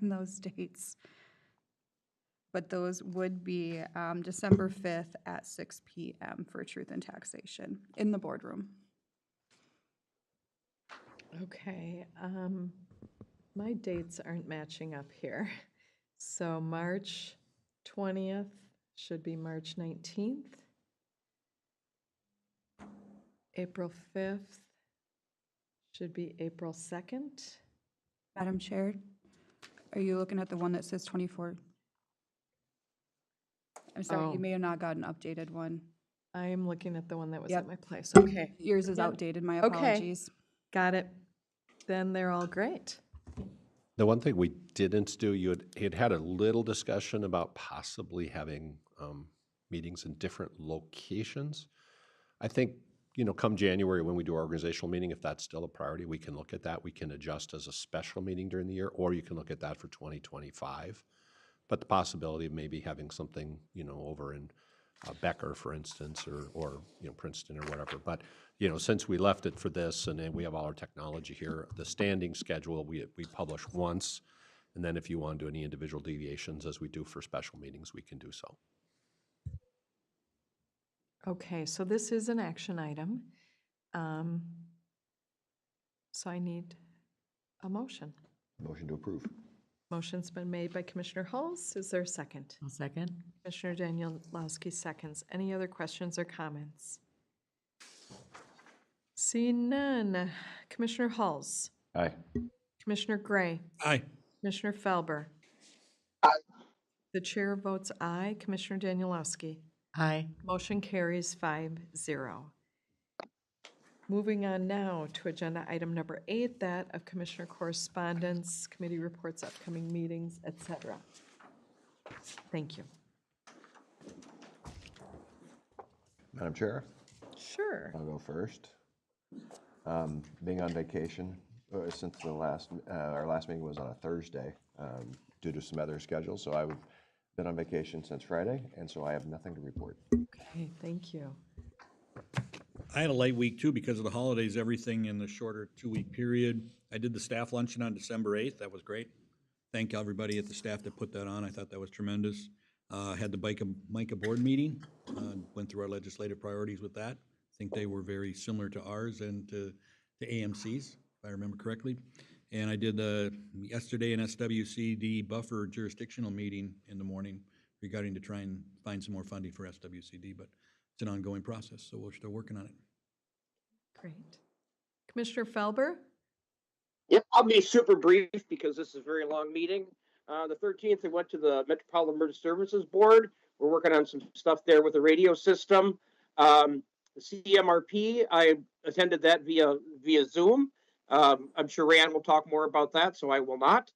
and those dates. But those would be December 5th at 6 p.m. for truth and taxation in the boardroom. Okay, my dates aren't matching up here. So March 20th should be March 19th. April 5th should be April 2nd. Madam Chair, are you looking at the one that says 24? I'm sorry, Oh. you may have not got an updated one. I am looking at the one that was Yep. at my place. Okay. Yours is Yep. outdated, my Okay. apologies. Got it. Then they're all great. The one thing we didn't do, you had a little discussion about possibly having meetings in different locations. I think, come January when we do our organizational meeting, if that's still a priority, we can look at that. We can adjust as a special meeting during the year, or you can look at that for 2025. But the possibility of maybe having something, over in Becker, for instance, or Princeton or whatever. But, since we left it for this and then we have all our technology here, the standing schedule, we publish once. And then if you want to do any individual deviations, as we do for special meetings, we can do so. Okay, so this is an action item. So I need a motion. Motion to approve. Motion's been made by Commissioner Hulse. Is there a second? I'll second. Commissioner Danielowski seconds. Any other questions or comments? Seeing none. Commissioner Hulse. Aye. Commissioner Gray. Aye. Commissioner Felber. Aye. The chair votes aye. Commissioner Danielowski. Aye. Motion carries 5-0. Moving on now to agenda item number 8, that of Commissioner Correspondence, Committee Reports, upcoming meetings, etc. Thank you. Madam Chair, Sure. I'll go first. Being on vacation since our last meeting was on a Thursday due to some other schedules, so I've been on vacation since Friday, and so I have nothing to report. Okay, thank you. I had a light week too because of the holidays, everything in the shorter 2-week period. I did the staff luncheon on December 8th. That was great. Thank everybody at the staff that put that on. I thought that was tremendous. Had the MICA board meeting, went through our legislative priorities with that. I think they were very similar to ours and to AMC's, if I remember correctly. And I did yesterday an SWCD buffer jurisdictional meeting in the morning regarding to try and find some more funding for SWCD, but it's an ongoing process, so we're still working on it. Great. Commissioner Felber? Yep, I'll be super brief because this is a very long meeting. The 13th, I went to the Metropolitan Emergency Services Board. We're working on some stuff there with the radio system. The CMRP, I attended that via Zoom. I'm sure Rand will talk more about that, so I will not.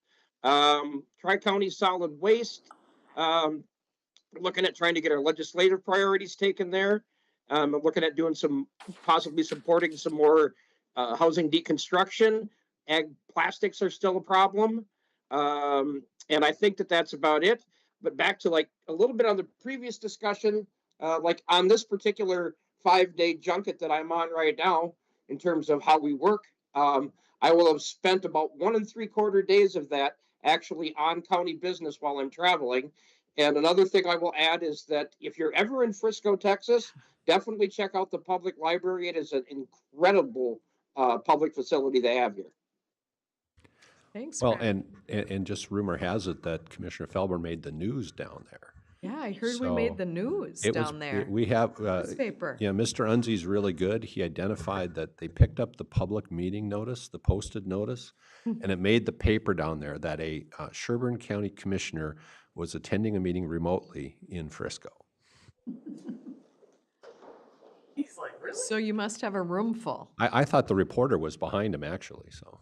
Tri-County Solid Waste, looking at trying to get our legislative priorities taken there. I'm looking at doing possibly supporting some more housing deconstruction. Ag plastics are still a problem. And I think that's about it. But back to like a little bit on the previous discussion, like on this particular 5-day junket that I'm on right now, in terms of how we work, I will have spent about 1 3/4 days of that actually on county business while I'm traveling. And another thing I will add is that if you're ever in Frisco, Texas, definitely check out the public library. It is an incredible public facility they have here. Thanks, Well, Greg. and just rumor has it that Commissioner Felber made the news down there. Yeah, I heard we made the news down there. We have, Newspaper. yeah, Mr. Unzi's really good. He identified that they picked up the public meeting notice, the posted notice, and it made the paper down there that a Sherburne County Commissioner was attending a meeting remotely in Frisco. He's like, really? So you must have a room full. I thought the reporter was behind him, actually, so.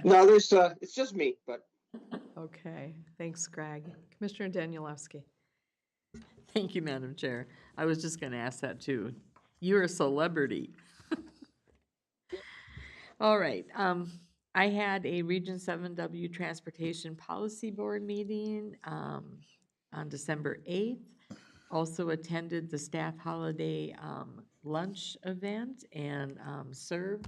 No, it's just me, but. Okay, thanks, Greg. Commissioner Danielewski. Thank you, Madam Chair. I was just going to ask that too. You're a celebrity. All right. I had a Region 7W Transportation Policy Board meeting on December 8th. Also attended the staff holiday lunch event and served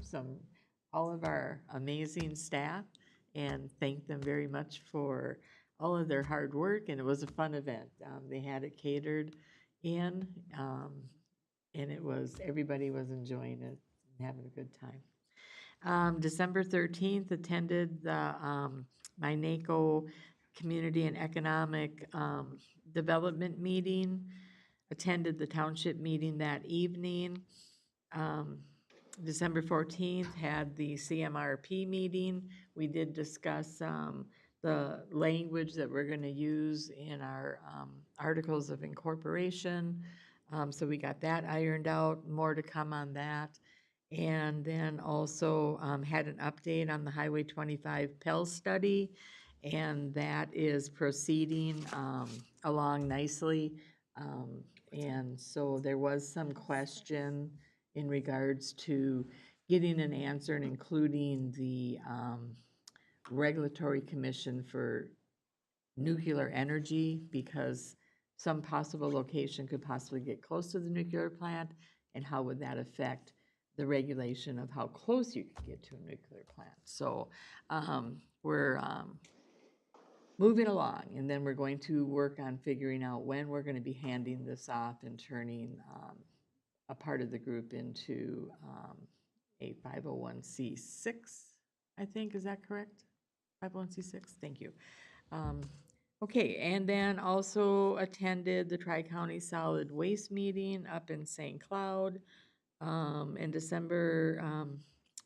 all of our amazing staff and thanked them very much for all of their hard work, and it was a fun event. They had it catered in, and everybody was enjoying it and having a good time. December 13th, attended the my NACO Community and Economic Development meeting, attended the township meeting that evening. December 14th, had the CMRP meeting. We did discuss the language that we're going to use in our articles of incorporation. So we got that ironed out, more to come on that. And then also had an update on the Highway 25 Pell study, and that is proceeding along nicely. And so there was some question in regards to getting an answer and including the Regulatory Commission for Nuclear Energy, because some possible location could possibly get close to the nuclear plant, and how would that affect the regulation of how close you could get to a nuclear plant. So we're moving along, and then we're going to work on figuring out when we're going to be handing this off and turning a part of the group into a 501c6, I think, is that correct? 501c6, thank you. Okay, and then also attended the Tri-County Solid Waste meeting up in St. Cloud. In December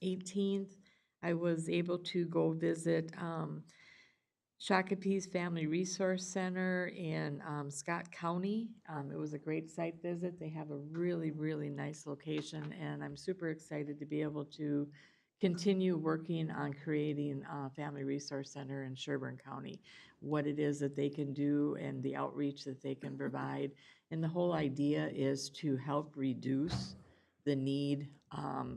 18th, I was able to go visit Shakopee's Family Resource Center in Scott County. It was a great site visit. They have a really, really nice location, and I'm super excited to be able to continue working on creating a Family Resource Center in Sherburne County, what it is that they can do and the outreach that they can provide. And the whole idea is to help reduce the need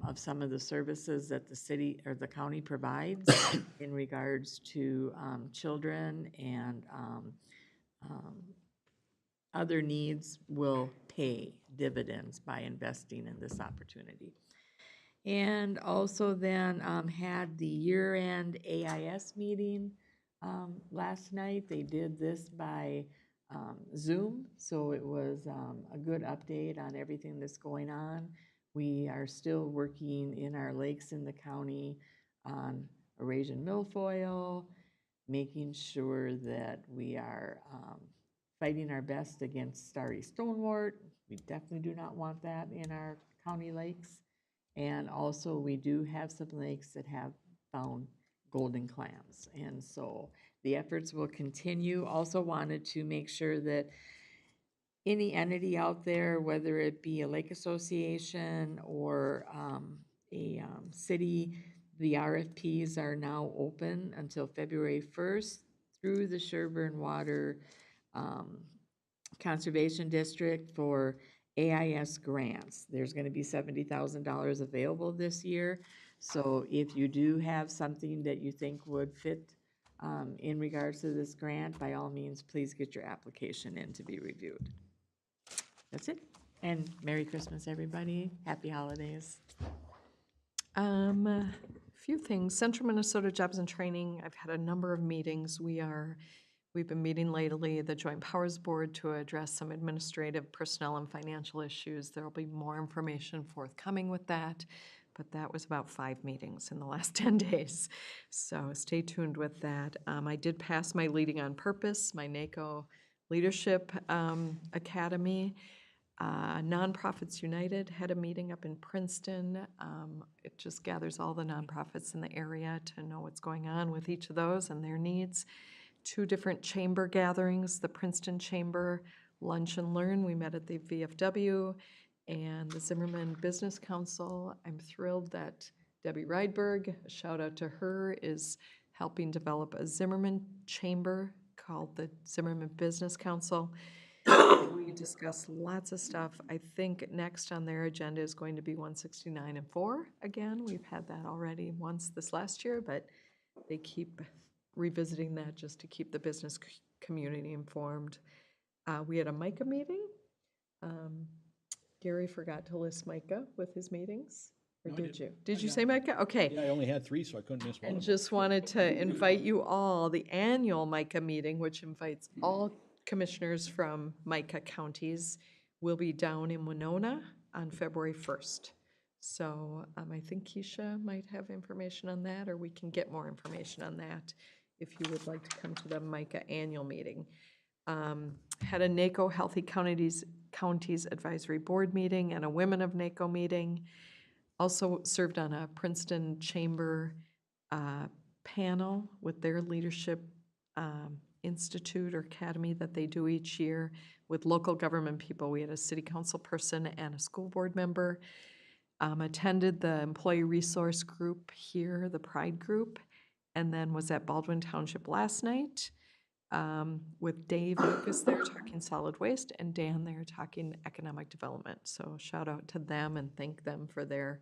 of some of the services that the city or the county provides in regards to children and other needs will pay dividends by investing in this opportunity. And also then had the year-end AIS meeting last night. They did this by Zoom, so it was a good update on everything that's going on. We are still working in our lakes in the county on Eurasian milfoil, making sure that we are fighting our best against starry stonewort. We definitely do not want that in our county lakes. And also, we do have some lakes that have found golden clams. And so the efforts will continue. Also wanted to make sure that any entity out there, whether it be a lake association or a city, the RFPs are now open until February 1st through the Sherburne Water Conservation District for AIS grants. There's going to be $70,000 available this year. So if you do have something that you think would fit in regards to this grant, by all means, please get your application in to be reviewed. That's it. And Merry Christmas, everybody. Happy holidays. Few things. Central Minnesota Jobs and Training, I've had a number of meetings. We've been meeting lately, the Joint Powers Board, to address some administrative, personnel, and financial issues. There will be more information forthcoming with that, but that was about 5 meetings in the last 10 days. So stay tuned with that. I did pass my Leading on Purpose, my NACO Leadership Academy. Nonprofits United had a meeting up in Princeton. It just gathers all the nonprofits in the area to know what's going on with each of those and their needs. 2 different chamber gatherings, the Princeton Chamber Lunch and Learn, we met at the VFW, and the Zimmerman Business Council. I'm thrilled that Debbie Rydberg, a shout out to her, is helping develop a Zimmerman chamber called the Zimmerman Business Council. We discussed lots of stuff. I think next on their agenda is going to be 169 and 4. Again, we've had that already once this last year, but they keep revisiting that just to keep the business community informed. We had a MICA meeting. Gary forgot to list MICA with his meetings, or did you? Did you say MICA? Okay. Yeah, I only had 3, so I couldn't miss one. And just wanted to invite you all, the annual MICA meeting, which invites all commissioners from MICA counties, will be down in Winona on February 1st. So I think Keisha might have information on that, or we can get more information on that if you would like to come to the MICA annual meeting. Had a NACO Healthy Counties Advisory Board meeting and a Women of NACO meeting. Also served on a Princeton Chamber panel with their leadership institute or academy that they do each year with local government people. We had a city council person and a school board member. Attended the employee resource group here, the Pride group, and then was at Baldwin Township last night with Dave Lucas there talking solid waste and Dan there talking economic development. So shout out to them and thank them for their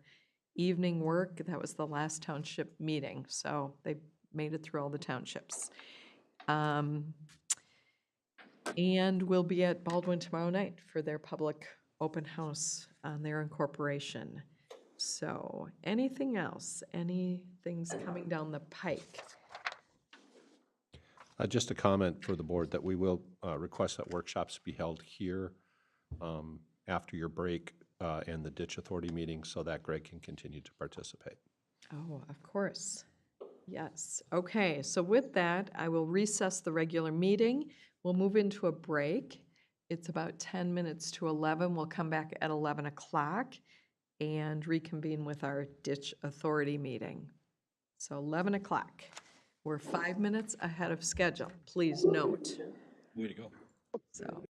evening work. That was the last township meeting, so they made it through all the townships. And we'll be at Baldwin tomorrow night for their public open house on their incorporation. So anything else? Any things coming down the pike? Just a comment for the board that we will request that workshops be held here after your break and the Ditch Authority meeting so that Greg can continue to participate. Oh, of course. Yes. Okay, so with that, I will recess the regular meeting. We'll move into a break. It's about 10 minutes to 11. We'll come back at 11 o'clock and reconvene with our Ditch Authority meeting. So 11 o'clock. We're 5 minutes ahead of schedule. Please note. Way to go. So.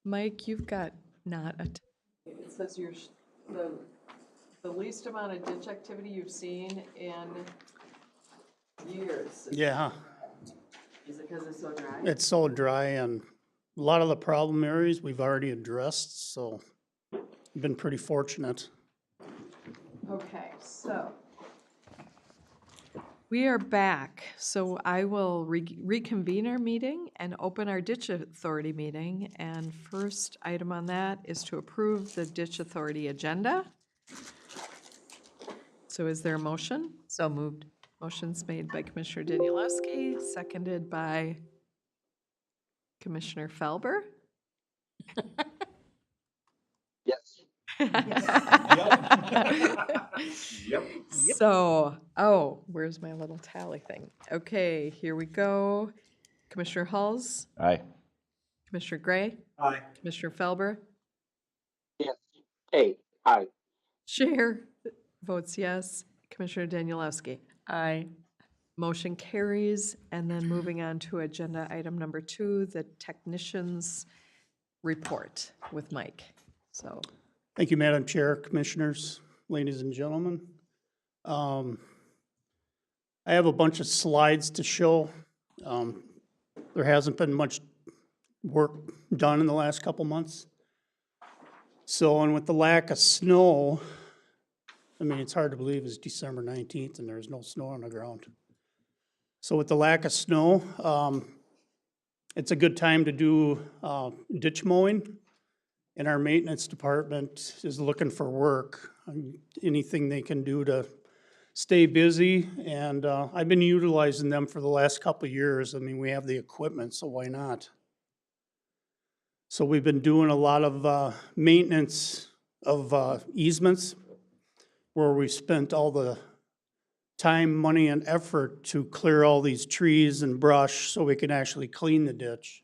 Mike, you've got not a. It says you're the least amount of ditch activity you've seen in years. Yeah, Is it because it's so dry? it's so dry and a lot of the problem areas we've already addressed, so I've been pretty fortunate. Okay, so we are back. So I will reconvene our meeting and open our ditch authority meeting. And first item on that is to approve the ditch authority agenda. So is there a motion? So moved. Motion's made by Commissioner Danielewski, seconded by Commissioner Felber. Yes. Yep. So, where's my little tally thing? Okay, here we go. Commissioner Hulls, Aye. Commissioner Gray, Aye. Commissioner Felber, Yes. Hey, aye. Chair votes yes, Commissioner Danielewski. Aye. Motion carries, and then moving on to agenda item number 2, the technician's report with Mike. So, Thank you, Madam Chair, Commissioners, ladies and gentlemen. I have a bunch of slides to show. There hasn't been much work done in the last couple months. So, and with the lack of snow, I mean, it's hard to believe it's December 19th and there's no snow on the ground. So with the lack of snow, it's a good time to do ditch mowing. And our maintenance department is looking for work, anything they can do to stay busy. And I've been utilizing them for the last couple of years. I mean, we have the equipment, so why not? So we've been doing a lot of maintenance of easements where we spent all the time, money, and effort to clear all these trees and brush so we can actually clean the ditch.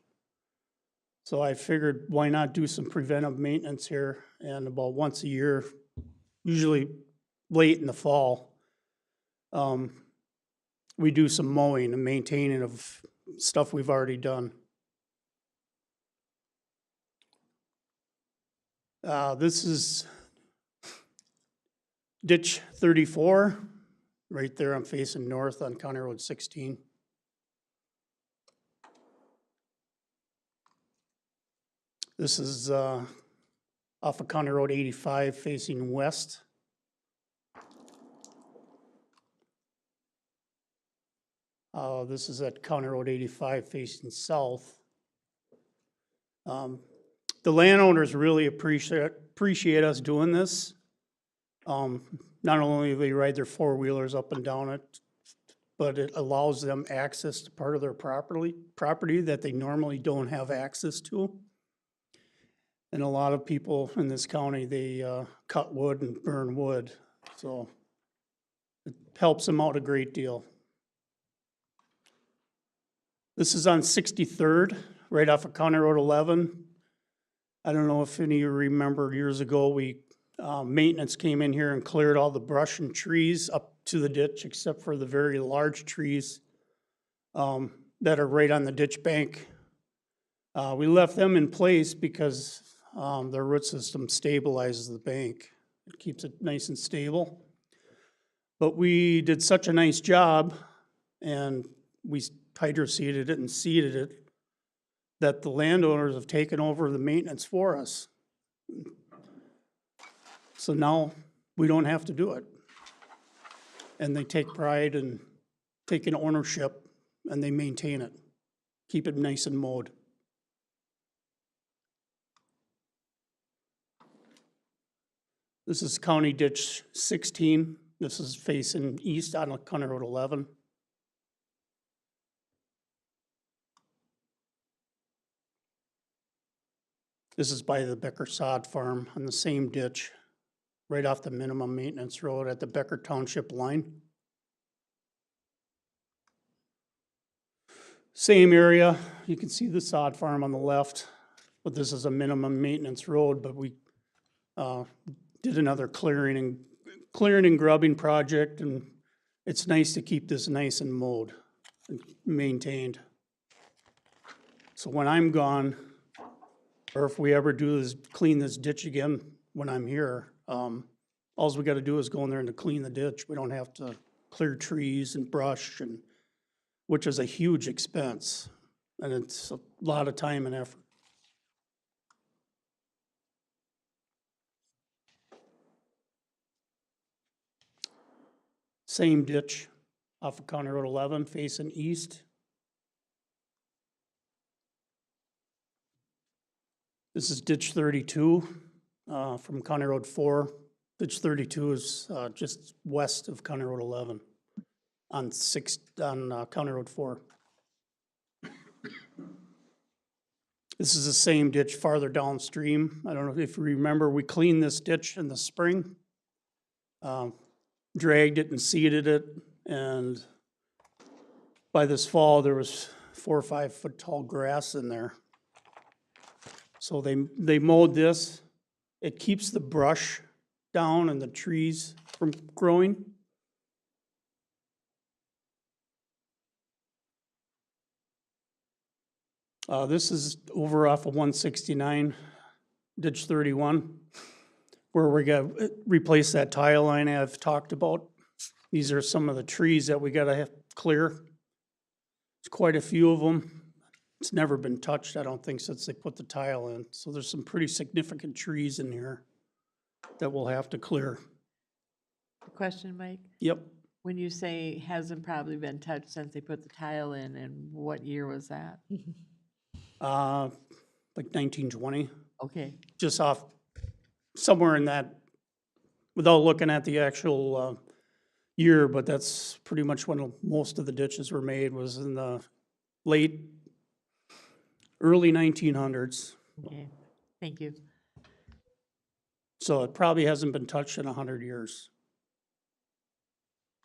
So I figured, why not do some preventive maintenance here? And about once a year, usually late in the fall, we do some mowing and maintaining of stuff we've already done. This is ditch 34. Right there, I'm facing north on County Road 16. This is off of County Road 85 facing west. This is at County Road 85 facing south. The landowners really appreciate us doing this. Not only do they ride their four-wheelers up and down it, but it allows them access to part of their property that they normally don't have access to. And a lot of people in this county, they cut wood and burn wood, so it helps them out a great deal. This is on 63rd, right off of County Road 11. I don't know if any of you remember years ago, maintenance came in here and cleared all the brush and trees up to the ditch, except for the very large trees that are right on the ditch bank. We left them in place because their root system stabilizes the bank. It keeps it nice and stable. But we did such a nice job, and we hydro-seeded it and seeded it, that the landowners have taken over the maintenance for us. So now we don't have to do it. And they take pride in taking ownership, and they maintain it, keep it nice and mowed. This is County Ditch 16. This is facing east on County Road 11. This is by the Becker Sod Farm on the same ditch, right off the minimum maintenance road at the Becker Township line. Same area, you can see the sod farm on the left, but this is a minimum maintenance road, but we did another clearing and grubbing project, and it's nice to keep this nice and mowed and maintained. So when I'm gone, or if we ever do is clean this ditch again when I'm here, alls we gotta do is go in there and to clean the ditch. We don't have to clear trees and brush and, which is a huge expense. And it's a lot of time and effort. Same ditch off of County Road 11 facing east. This is ditch 32 from County Road 4. Ditch 32 is just west of County Road 11 on County Road 4. This is the same ditch farther downstream. I don't know if you remember, we cleaned this ditch in the spring. Dragged it and seeded it, and by this fall, there was 4 or 5 foot tall grass in there. So they mowed this. It keeps the brush down and the trees from growing. This is over off of 169, ditch 31, where we got replace that tile line I've talked about. These are some of the trees that we gotta have clear. There's quite a few of them. It's never been touched, I don't think, since they put the tile in. So there's some pretty significant trees in here that we'll have to clear. Question, Mike? Yep. When you say hasn't probably been touched since they put the tile in, and what year was that? Like 1920. Okay. Just off, somewhere in that, without looking at the actual year, but that's pretty much when most of the ditches were made, was in the early 1900s. Okay, thank you. So it probably hasn't been touched in 100 years.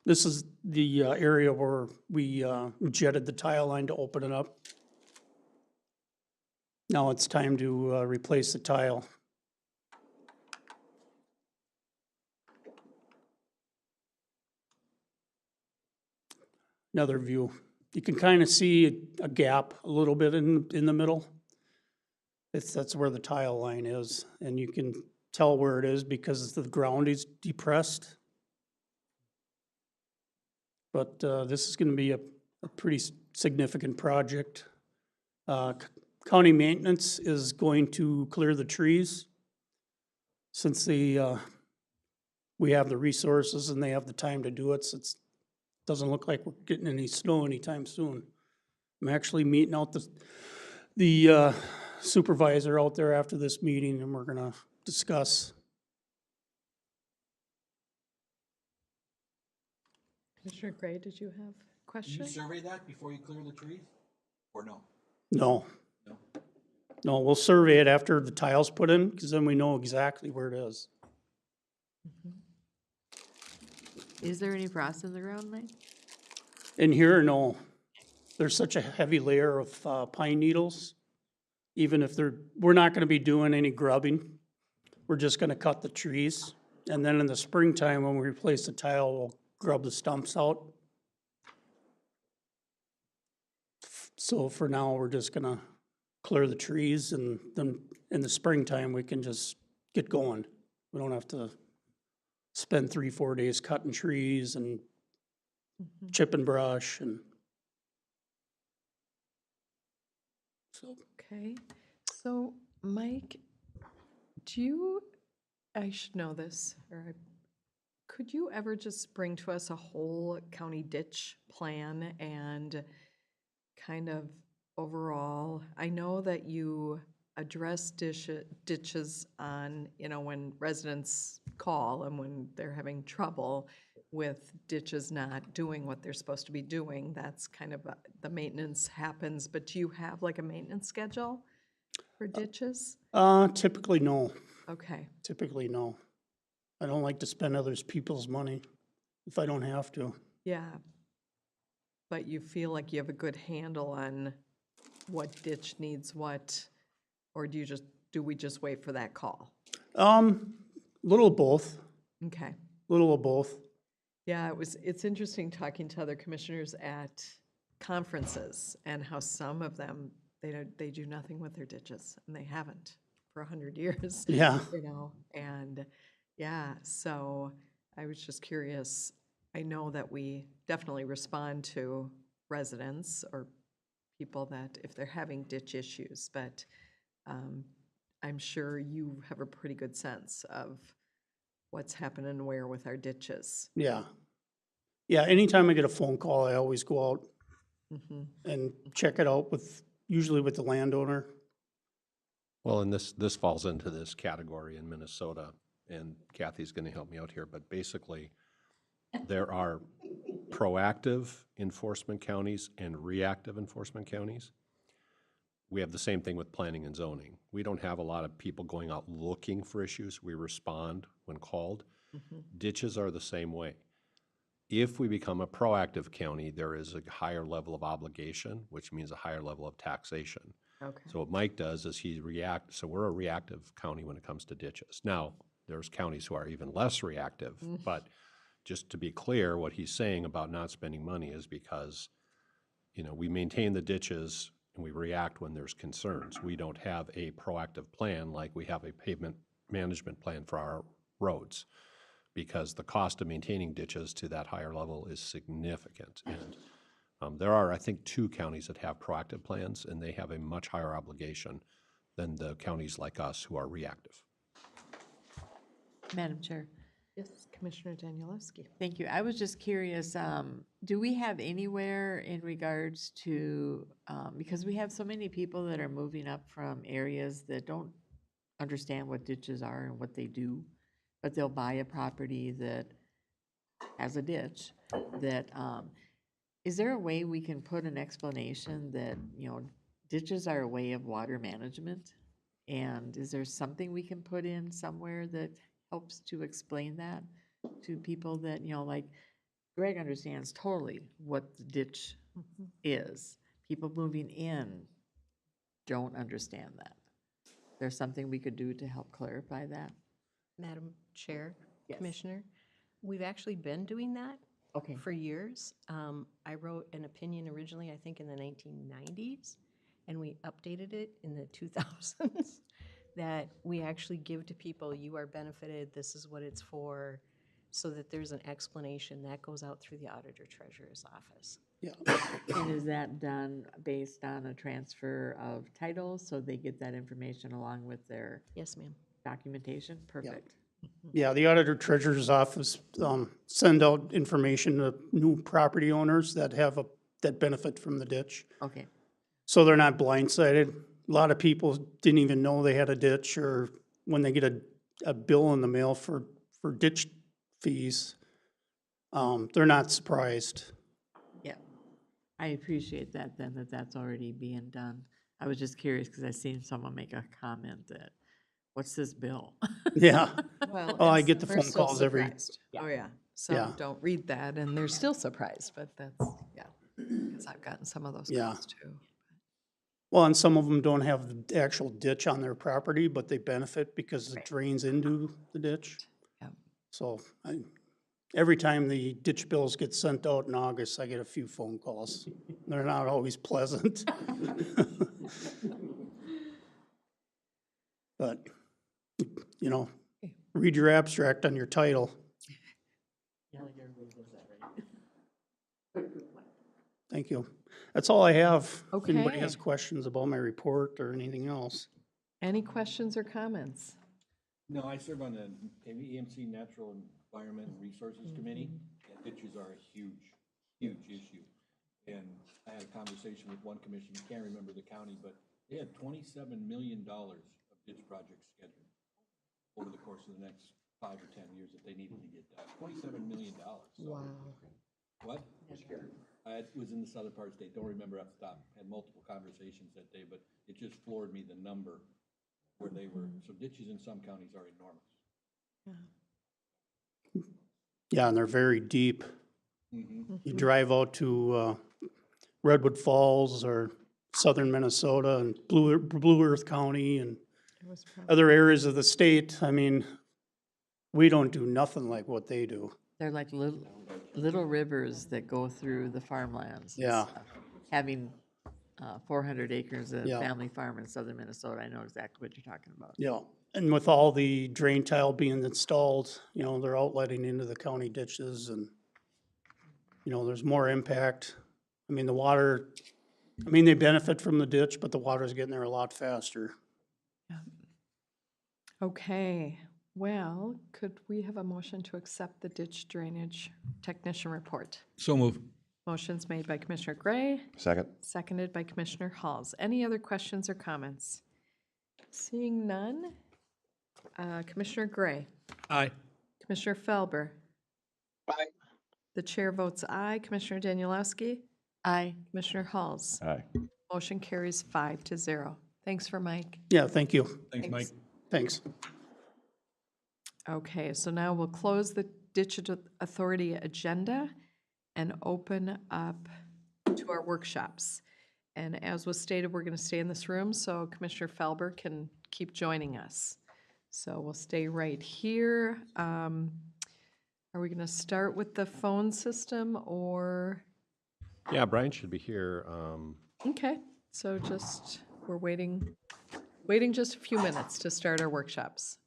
This is the area where we jetted the tile line to open it up. Now it's time to replace the tile. Another view. You can kind of see a gap a little bit in the middle. That's where the tile line is, and you can tell where it is because the ground is depressed. But this is going to be a pretty significant project. County maintenance is going to clear the trees since we have the resources and they have the time to do it. So it doesn't look like we're getting any snow anytime soon. I'm actually meeting out the supervisor out there after this meeting, and we're gonna discuss. Commissioner Gray, did you have a Do you question? survey that before you clear the trees, or no? No. No. No, we'll survey it after the tile's put in, because then we know exactly where it is. Is there any frost in the ground, Mike? In here, no. There's such a heavy layer of pine needles. Even if we're not gonna be doing any grubbing. We're just gonna cut the trees. And then in the springtime, when we replace the tile, we'll grub the stumps out. So for now, we're just gonna clear the trees, and then in the springtime, we can just get going. We don't have to spend 3-4 days cutting trees and chipping brush and so. Okay, so Mike, I should know this, could you ever just bring to us a whole county ditch plan and kind of overall, I know that you address ditches on, when residents call and when they're having trouble with ditches not doing what they're supposed to be doing, that's kind of the maintenance happens, but do you have like a maintenance schedule for ditches? Typically, no. Okay. Typically, no. I don't like to spend others people's money if I don't have to. Yeah. But you feel like you have a good handle on what ditch needs what, or do we just wait for that call? Little of both. Okay. Little of both. Yeah, it's interesting talking to other commissioners at conferences and how some of them they do nothing with their ditches, and they haven't for 100 years. Yeah. You know, and yeah, so I was just curious. I know that we definitely respond to residents or people that if they're having ditch issues, but I'm sure you have a pretty good sense of what's happening where with our ditches. Yeah. Yeah, anytime I get a phone call, I always go out Mhm. and check it out usually with the landowner. Well, and this falls into this category in Minnesota, and Kathy's going to help me out here, but basically, there are proactive enforcement counties and reactive enforcement counties. We have the same thing with planning and zoning. We don't have a lot of people going out looking for issues. We respond when called. Ditches are the same way. If we become a proactive county, there is a higher level of obligation, which means a higher level of taxation. Okay. So what Mike does is so we're a reactive county when it comes to ditches. Now, there's counties who are even less reactive, but just to be clear, what he's saying about not spending money is because, you know, we maintain the ditches and we react when there's concerns. We don't have a proactive plan like we have a pavement management plan for our roads, because the cost of maintaining ditches to that higher level is significant. And there are, I think, 2 counties that have proactive plans, and they have a much higher obligation than the counties like us who are reactive. Madam Chair. Yes, Commissioner Danielewski. Thank you. I was just curious, do we have anywhere in regards to, because we have so many people that are moving up from areas that don't understand what ditches are and what they do, but they'll buy a property that has a ditch, that, is there a way we can put an explanation that, you know, ditches are a way of water management? And is there something we can put in somewhere that helps to explain that to people that, you know, like Greg understands totally what the ditch is. People moving in don't understand that. There's something we could do to help clarify that? Madam Chair, Yes. Commissioner, we've actually been doing that Okay. for years. I wrote an opinion originally, I think in the 1990s, and we updated it in the 2000s, that we actually give to people, you are benefited, this is what it's for, so that there's an explanation that goes out through the Auditor Treasurer's Office. Yeah. And is that done based on a transfer of titles, so they get that information along with their Yes, ma'am. documentation? Perfect. Yeah, the Auditor Treasurer's Office send out information to new property owners that that benefit from the ditch. Okay. So they're not blindsided. A lot of people didn't even know they had a ditch, or when they get a bill in the mail for ditch fees, they're not surprised. Yeah. I appreciate that then, that's already being done. I was just curious because I seen someone make a comment that, what's this bill? Yeah. Well, Oh, I and get the some are phone still calls every. surprised. Oh, yeah. Some Yeah. don't read that, and they're still surprised, but that's, yeah, because I've gotten some of those Yeah. calls too. Well, and some of them don't have the actual ditch on their property, but they benefit because it drains into the ditch. Yep. So every time the ditch bills get sent out in August, I get a few phone calls. They're not always pleasant. But, you know, read your abstract on your title. Thank you. That's all I have. If anybody has Okay. questions about my report or anything else. Any questions or comments? No, I serve on the EMC Natural Environment and Resources Committee, and ditches are a huge, huge issue. And I had a conversation with one commissioner, can't remember the county, but they had $27 million of ditch projects scheduled over the course of the next 5 or 10 years that they needed to get done. $27 million. So, Wow. what? I was in the southern part of the state, don't remember off the top, had multiple conversations that day, but it just floored me, the number where they were. So ditches in some counties are enormous. Yeah, and they're very deep. Mm-hmm. You drive out to Redwood Falls or southern Minnesota and Blue Earth County and other areas of the state. I mean, we don't do nothing like what they do. They're like little rivers that go through the farmlands. and Yeah. stuff. Having 400 acres of Yeah. family farm in southern Minnesota. I know exactly what you're talking about. Yeah, and with all the drain tile being installed, you know, they're outletting into the county ditches and, you know, there's more impact. I mean, the water, I mean, they benefit from the ditch, but the water's getting there a lot faster. Okay, well, could we have a motion to accept the ditch drainage technician report? So move. Motion's made by Commissioner Gray, Second? seconded by Commissioner Halls. Any other questions or comments? Seeing none. Commissioner Gray, Aye. Commissioner Felber. Aye. The chair votes aye. Commissioner Danielowski, Aye. Commissioner Halls. Aye. Motion carries 5-0. Thanks for Mike. Yeah, thank you. Thanks, Mike. Thanks. Okay, so now we'll close the Ditch Authority agenda and open up to our workshops. And as was stated, we're going to stay in this room, so Commissioner Felber can keep joining us. So we'll stay right here. Are we going to start with the phone system or? Yeah, Brian should be here. Okay, so just, we're waiting just a few minutes to start our workshops.